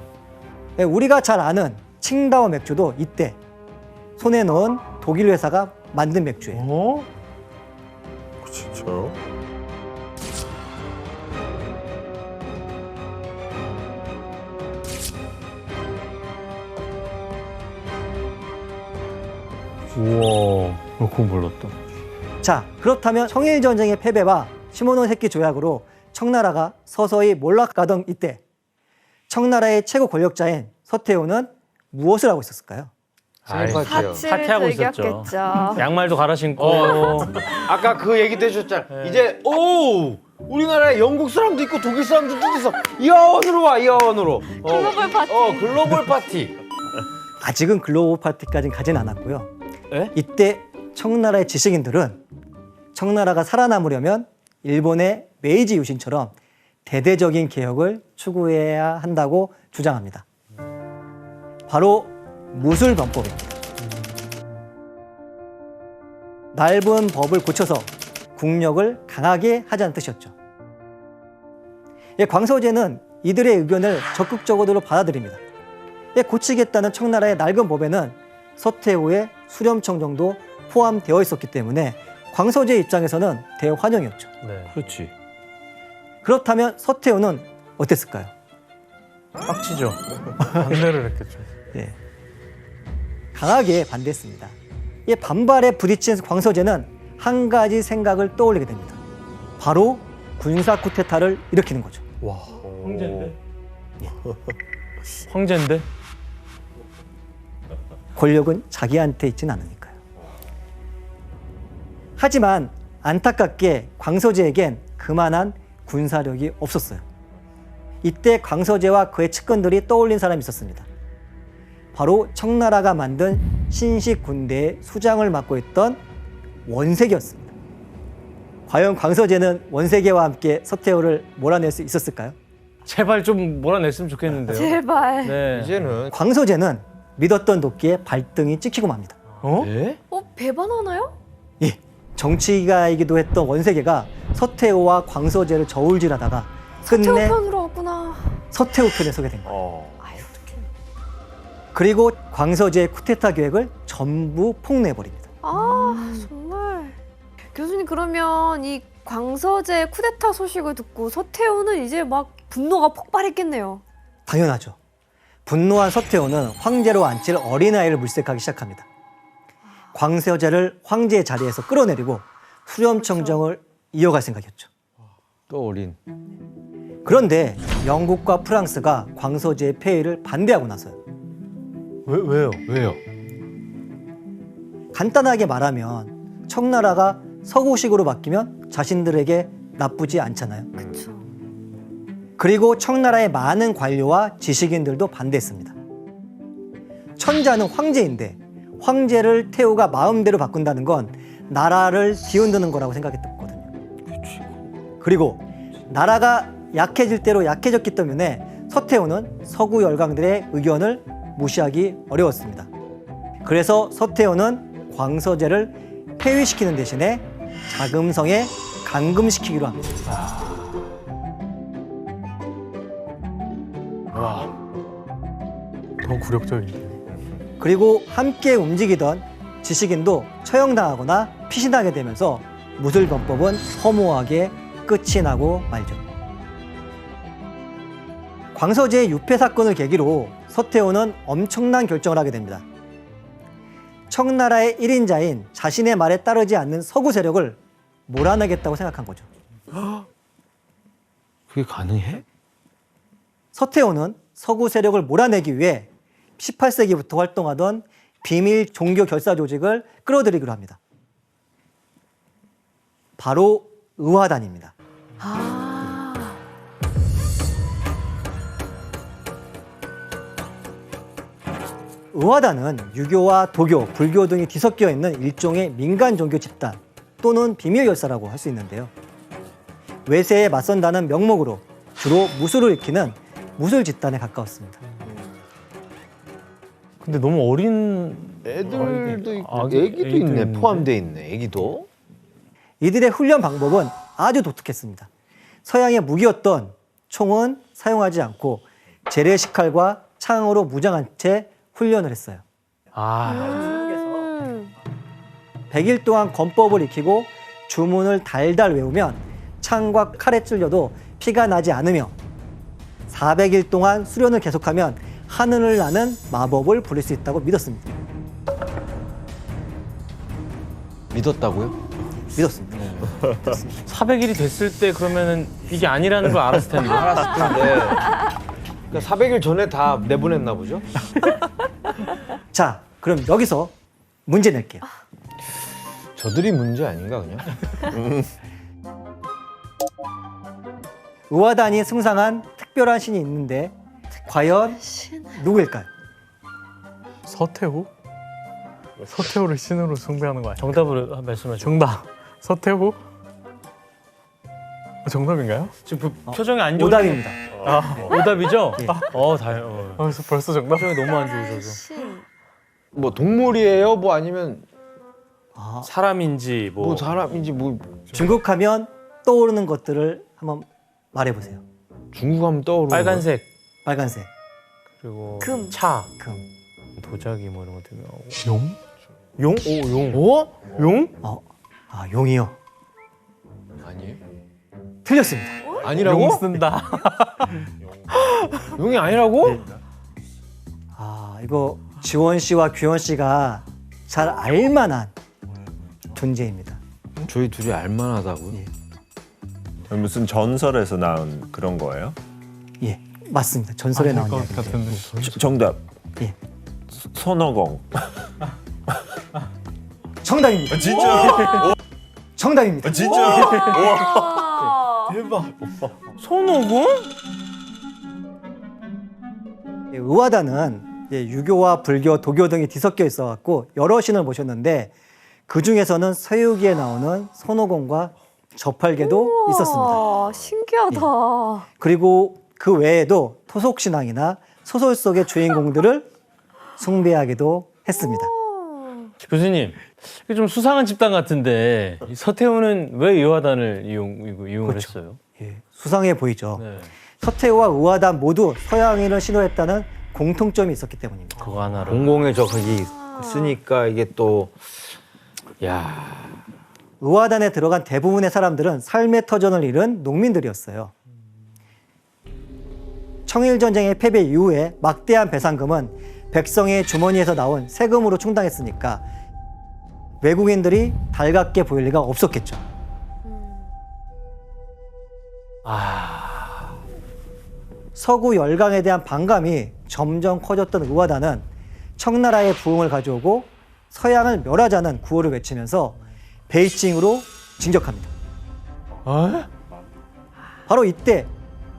네, 우리가 잘 아는 칭다오 맥주도 이때 손에 넣은 독일 회사가 만든 맥주예요. 어? 진짜요? 우와, 그건 몰랐다. 자, 그렇다면 청일전쟁의 패배와 시모노세키 조약으로 청나라가 서서히 몰락가던 이때 청나라의 최고 권력자인 서태후는 무엇을 하고 있었을까요? 사치를 사퇴하고 있었죠. 즐겼겠죠. 양말도 갈아 신고. 아까 그 얘기도 해줬잖아. 이제 우리나라에 영국 사람도 있고 독일 사람도 있어. 이하원으로 와, 이하원으로. 글로벌 파티. 글로벌 파티. 아직은 글로벌 파티까지는 가진 않았고요. 에? 이때 청나라의 지식인들은 청나라가 살아남으려면 일본의 메이지 유신처럼 대대적인 개혁을 추구해야 한다고 주장합니다. 바로 무술범법입니다. 넓은 법을 고쳐서 국력을 강하게 하자는 뜻이었죠. 광서제는 이들의 의견을 적극적으로 받아들입니다. 고치겠다는 청나라의 낡은 법에는 서태후의 수렴청정도 포함되어 있었기 때문에 광서제 입장에서는 대환영이었죠. 네. 그렇지. 그렇다면 서태후는 어땠을까요? 빡치죠. 반대를 했겠죠. 예. 강하게 반대했습니다. 이 반발에 부딪힌 광서제는 한 가지 생각을 떠올리게 됩니다. 바로 군사 쿠데타를 일으키는 거죠. 와. 황제인데? 황제인데? 권력은 자기한테 있지는 않으니까요. 하지만 안타깝게 광서제에겐 그만한 군사력이 없었어요. 이때 광서제와 그의 측근들이 떠올린 사람이 있었습니다. 바로 청나라가 만든 신식 군대의 수장을 맡고 있던 원색이었습니다. 과연 광서제는 원색이와 함께 서태후를 몰아낼 수 있었을까요? 제발 좀 몰아냈으면 좋겠는데요. 제발. 네. 이제는. 광서제는 믿었던 도끼에 발등이 찍히고 맙니다. 예? 배반하나요? 예, 정치가이기도 했던 원세계가 서태후와 광서제를 저울질하다가 서태후 끝내 편으로 왔구나. 서태후 편에 서게 된 거예요. 아유, 어떡해. 그리고 광서제의 쿠데타 계획을 전부 폭로해버립니다. 정말. 교수님, 그러면 이 광서제 쿠데타 소식을 듣고 서태후는 이제 막 분노가 폭발했겠네요. 당연하죠. 분노한 서태후는 황제로 앉힐 어린아이를 물색하기 시작합니다. 광서제를 황제의 자리에서 끌어내리고 수렴청정을 이어갈 생각이었죠. 또 어린. 그런데 영국과 프랑스가 광서제의 폐위를 반대하고 나서요. 왜요? 왜요? 간단하게 말하면 청나라가 서구식으로 바뀌면 자신들에게 나쁘지 않잖아요. 그렇죠. 그리고 청나라의 많은 관료와 지식인들도 반대했습니다. 천자는 황제인데 황제를 태후가 마음대로 바꾼다는 건 나라를 뒤흔드는 거라고 생각했거든요. 그리고 나라가 약해질 대로 약해졌기 때문에 서태후는 서구 열강들의 의견을 무시하기 어려웠습니다. 그래서 서태후는 광서제를 폐위시키는 대신에 자금성에 감금시키기로 합니다. 더 굴욕적이네. 그리고 함께 움직이던 지식인도 처형당하거나 피신하게 되면서 무술범법은 허무하게 끝이 나고 말죠. 광서제의 유폐 사건을 계기로 서태후는 엄청난 결정을 하게 됩니다. 청나라의 1인자인 자신의 말에 따르지 않는 서구 세력을 몰아내겠다고 생각한 거죠. 그게 가능해? 서태후는 서구 세력을 몰아내기 위해 18세기부터 활동하던 비밀 종교 결사 조직을 끌어들이기로 합니다. 바로 의화단입니다. 의화단은 유교와 도교, 불교 등이 뒤섞여 있는 일종의 민간 종교 집단 또는 비밀 결사라고 할 수 있는데요. 외세에 맞선다는 명목으로 주로 무술을 익히는 무술 집단에 가까웠습니다. 근데 너무 어린 애들도 있고 아기- 애기도 애기도 있네. 있는데? 포함돼 있네. 애기도. 이들의 훈련 방법은 아주 독특했습니다. 서양의 무기였던 총은 사용하지 않고 재래식칼과 창으로 무장한 채 훈련을 했어요. 아 100일 동안 권법을 익히고 주문을 달달 외우면 창과 칼에 찔려도 피가 나지 않으며 400일 동안 수련을 계속하면 하늘을 나는 마법을 부릴 수 있다고 믿었습니다. 믿었다고요? 믿었습니다. 400일이 됐을 때 그러면은 이게 아니라는 걸 알았을 텐데. 알았을 텐데. 그러니까 400일 전에 다 내보냈나 보죠? 자, 그럼 여기서 문제 낼게요. 저들이 문제 아닌가 그냥? 의화단이 승상한 특별한 신이 있는데 과연 누구일까요? 서태후? 서태후를 신으로 숭배하는 거 아니야? 정답으로 말씀하시죠. 정답. 서태후? 정답인가요? 지금 표정이 안 좋은. 오답입니다. 오답이죠? 예. 다행. 벌써 정답? 표정이 너무 안 좋으셔서. 뭐 동물이에요? 뭐 아니면 사람인지 뭐 사람인지 뭐 중국하면 떠오르는 것들을 한번 말해보세요. 중국 하면 떠오르는 빨간색 빨간색, 그리고 금. 차, 금. 도자기 뭐 이런 것도 나오고. 용? 용? 오 용. 용? 용이요. 거 아니에요? 틀렸습니다. 아니라고? 용 쓴다. 용이 아니라고? 이거 지원 씨와 규현 씨가 잘 알만한 존재입니다. 저희 둘이 알만하다고요? 예. 무슨 전설에서 나온 그런 거예요? 예, 맞습니다. 전설에 나온 것 이야기. 같은데. 정답. 예, 손오공. 정답입니다. 진짜? 정답입니다. 진짜? 손오공? 예, 의화단은 유교와 불교, 도교 등이 뒤섞여 있어갖고 여러 신을 모셨는데 그 중에서는 서유기에 나오는 손오공과 저팔계도 있었습니다. 신기하다. 그리고 그 외에도 토속 신앙이나 소설 속의 주인공들을 숭배하기도 했습니다. 교수님, 이게 좀 수상한 집단 같은데 이 서태후는 왜 의화단을 이용을 했어요? 예, 수상해 보이죠. 네. 서태후와 의화단 모두 서양인을 신호했다는 공통점이 있었기 때문입니다. 그거 하나로. 공공의 적이 쓰니까 이게 또 야. 의화단에 들어간 대부분의 사람들은 삶의 터전을 잃은 농민들이었어요. 청일전쟁의 패배 이후에 막대한 배상금은 백성의 주머니에서 나온 세금으로 충당했으니까 외국인들이 달갑게 보일 리가 없었겠죠. 서구 열강에 대한 반감이 점점 커졌던 의화단은 청나라의 부흥을 가져오고 서양을 멸하자는 구호를 외치면서 베이징으로 진격합니다. 바로 이때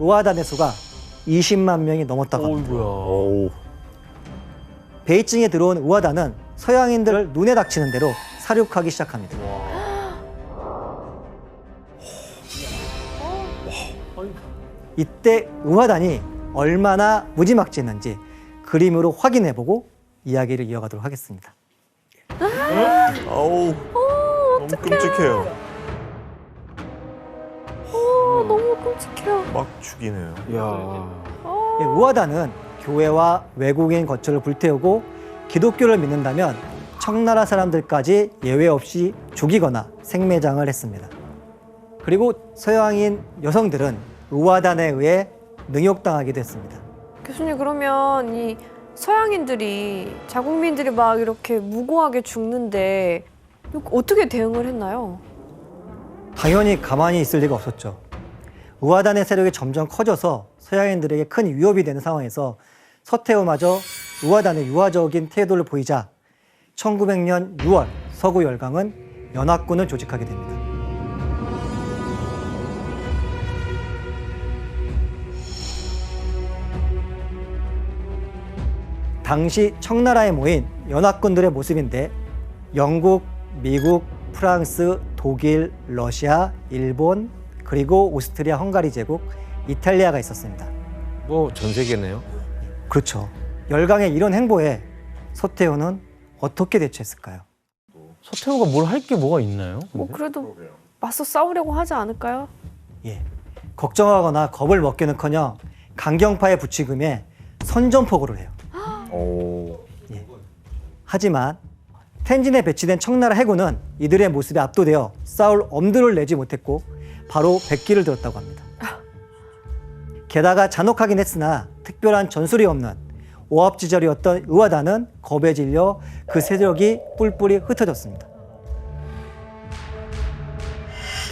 의화단의 수가 20만 명이 넘었다고 합니다. 오. 베이징에 들어온 의화단은 서양인들을 눈에 닥치는 대로 사륙하기 시작합니다. 이때 의화단이 얼마나 무지막지했는지 그림으로 확인해보고 이야기를 이어가도록 하겠습니다. 아우. 너무 끔찍해요. 너무 끔찍해요. 막 죽이네요. 야. 의화단은 교회와 외국인 거처를 불태우고 기독교를 믿는다면 청나라 사람들까지 예외 없이 죽이거나 생매장을 했습니다. 그리고 서양인 여성들은 의화단에 의해 능욕당하기도 했습니다. 교수님, 그러면 이 서양인들이, 자국민들이 막 이렇게 무고하게 죽는데 이거 어떻게 대응을 했나요? 당연히 가만히 있을 리가 없었죠. 우하단의 세력이 점점 커져서 서양인들에게 큰 위협이 되는 상황에서 서태후마저 우하단의 유화적인 태도를 보이자 1900년 6월 서구 열강은 연합군을 조직하게 됩니다. 당시 청나라에 모인 연합군들의 모습인데 영국, 미국, 프랑스, 독일, 러시아, 일본, 그리고 오스트리아, 헝가리 제국, 이탈리아가 있었습니다. 뭐 전 세계네요. 그렇죠. 열강의 이런 행보에 서태후는 어떻게 대처했을까요? 서태후가 뭘 할 게 뭐가 있나요? 뭐 그래도 맞서 싸우려고 하지 않을까요? 예, 걱정하거나 겁을 먹기는커녕 강경파의 부추김에 선전포고를 해요. 오. 하지만 텐진에 배치된 청나라 해군은 이들의 모습에 압도되어 싸울 엄두를 내지 못했고 바로 백기를 들었다고 합니다. 게다가 잔혹하긴 했으나 특별한 전술이 없는 오합지졸이었던 의화단은 겁에 질려 그 세력이 뿔뿔이 흩어졌습니다.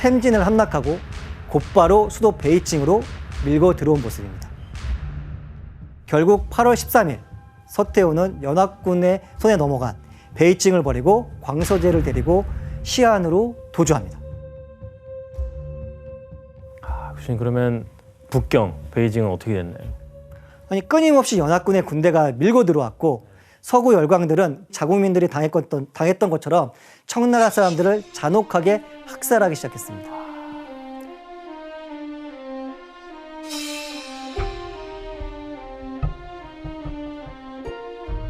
텐진을 함락하고 곧바로 수도 베이징으로 밀고 들어온 모습입니다. 결국 8월 13일 서태후는 연합군의 손에 넘어간 베이징을 버리고 광서제를 데리고 시안으로 도주합니다. 교수님, 그러면 북경, 베이징은 어떻게 됐나요? 아니, 끊임없이 연합군의 군대가 밀고 들어왔고 서구 열강들은 자국민들이 당했던 것처럼 청나라 사람들을 잔혹하게 학살하기 시작했습니다.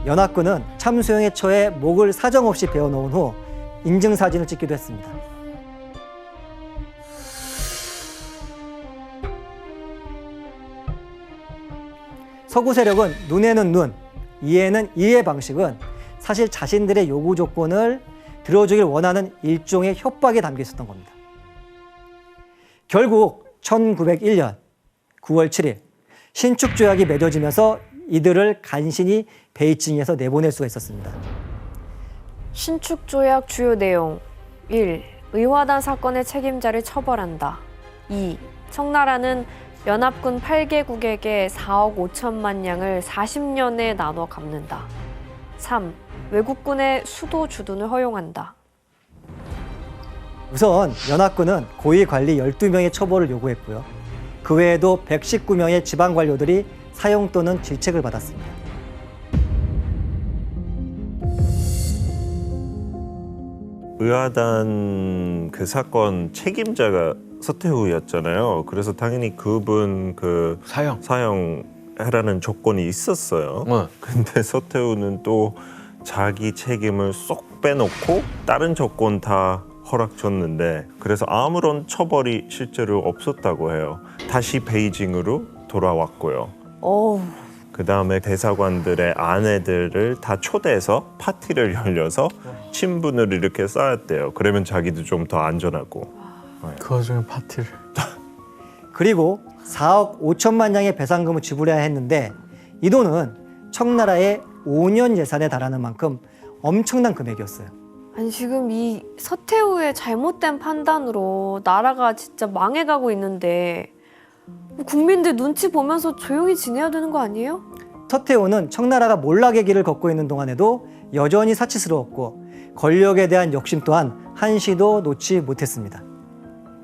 연합군은 참수용에 처해 목을 사정없이 베어놓은 후 인증사진을 찍기도 했습니다. 서구 세력은 눈에는 눈, 이에는 이의 방식은 사실 자신들의 요구 조건을 들어주길 원하는 일종의 협박에 담겨 있었던 겁니다. 결국 1901년 9월 7일 신축조약이 맺어지면서 이들을 간신히 베이징에서 내보낼 수가 있었습니다. 신축조약 주요 내용 1. 의화단 사건의 책임자를 처벌한다. 2. 청나라는 연합군 8개국에게 4억 5천만 냥을 40년에 나눠 갚는다. 3. 외국군의 수도 주둔을 허용한다. 우선 연합군은 고위 관리 12명의 처벌을 요구했고요. 그 외에도 119명의 지방 관료들이 사형 또는 질책을 받았습니다. 의화단 그 사건 책임자가 서태후였잖아요. 그래서 당연히 그분 그 사형하라는 조건이 있었어요. 근데 서태후는 또 자기 책임을 쏙 빼놓고 다른 조건 다 허락 줬는데 그래서 아무런 처벌이 실제로 없었다고 해요. 다시 베이징으로 돌아왔고요. 어우, 그 다음에 대사관들의 아내들을 다 초대해서 파티를 열려서 친분을 이렇게 쌓았대요. 그러면 자기도 좀 더 안전하고. 그 와중에 파티를. 그리고 4억 5천만 냥의 배상금을 지불해야 했는데 이 돈은 청나라의 5년 예산에 달하는 만큼 엄청난 금액이었어요. 아니 지금 이 서태후의 잘못된 판단으로 나라가 진짜 망해가고 있는데 국민들 눈치 보면서 조용히 지내야 되는 거 아니에요? 서태후는 청나라가 몰락의 길을 걷고 있는 동안에도 여전히 사치스러웠고 권력에 대한 욕심 또한 한시도 놓지 못했습니다.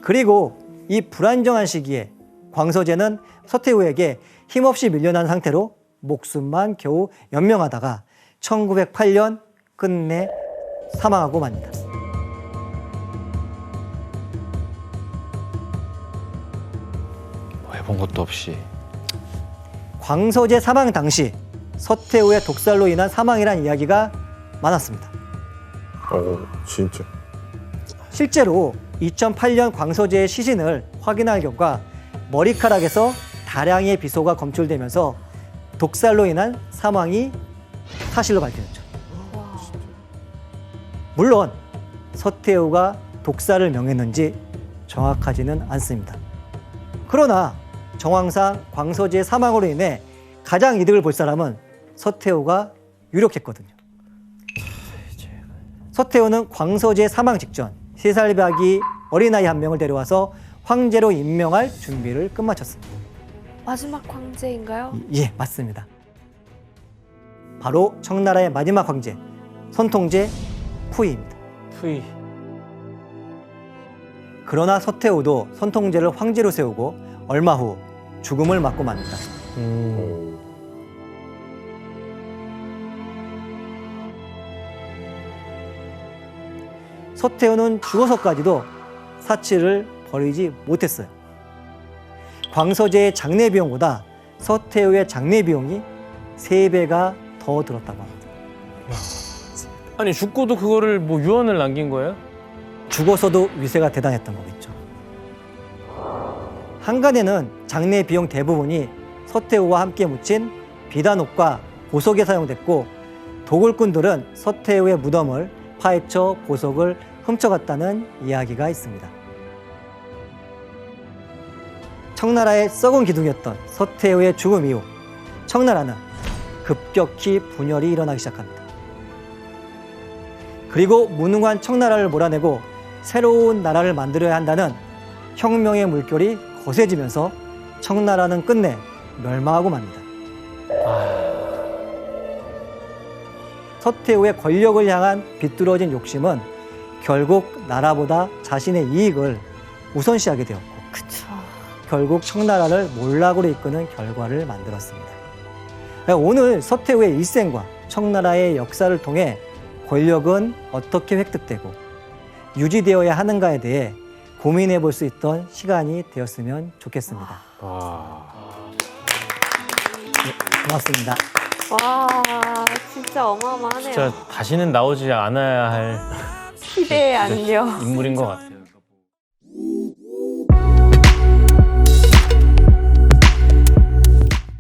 그리고 이 불안정한 시기에 광서제는 서태후에게 힘없이 밀려난 상태로 목숨만 겨우 연명하다가 1908년 끝내 사망하고 맙니다. 해본 것도 없이. 광서제 사망 당시 서태후의 독살로 인한 사망이라는 이야기가 많았습니다. 진짜. 실제로 2008년 광서제의 시신을 확인할 결과 머리카락에서 다량의 비소가 검출되면서 독살로 인한 사망이 사실로 밝혀졌죠. 물론 서태후가 독살을 명했는지 정확하지는 않습니다. 그러나 정황상 광서제의 사망으로 인해 가장 이득을 볼 사람은 서태후가 유력했거든요. 서태후는 광서제의 사망 직전 3살박이 어린아이 한 명을 데려와서 황제로 임명할 준비를 끝마쳤습니다. 마지막 황제인가요? 예, 맞습니다. 바로 청나라의 마지막 황제, 선통제 푸이입니다. 푸이. 그러나 서태후도 선통제를 황제로 세우고 얼마 후 죽음을 맞고 맙니다. 서태후는 죽어서까지도 사치를 버리지 못했어요. 광서제의 장례 비용보다 서태후의 장례 비용이 3배가 더 들었다고 합니다. 아니 죽고도 그거를 뭐 유언을 남긴 거예요? 죽어서도 위세가 대단했던 거겠죠. 한간에는 장례 비용 대부분이 서태후와 함께 묻힌 비단옷과 보석에 사용됐고 도굴꾼들은 서태후의 무덤을 파헤쳐 보석을 훔쳐갔다는 이야기가 있습니다. 청나라의 썩은 기둥이었던 서태후의 죽음 이후 청나라는 급격히 분열이 일어나기 시작합니다. 그리고 무능한 청나라를 몰아내고 새로운 나라를 만들어야 한다는 혁명의 물결이 거세지면서 청나라는 끝내 멸망하고 맙니다. 서태후의 권력을 향한 비뚤어진 욕심은 결국 나라보다 자신의 이익을 우선시하게 되었고 그쵸. 결국 청나라를 몰락으로 이끄는 결과를 만들었습니다. 오늘 서태후의 일생과 청나라의 역사를 통해 권력은 어떻게 획득되고 유지되어야 하는가에 대해 고민해 볼 수 있던 시간이 되었으면 좋겠습니다. 네, 고맙습니다. 와, 진짜 어마어마하네요. 진짜 다시는 나오지 않아야 할 희대의 안녕. 인물인 것 같아요.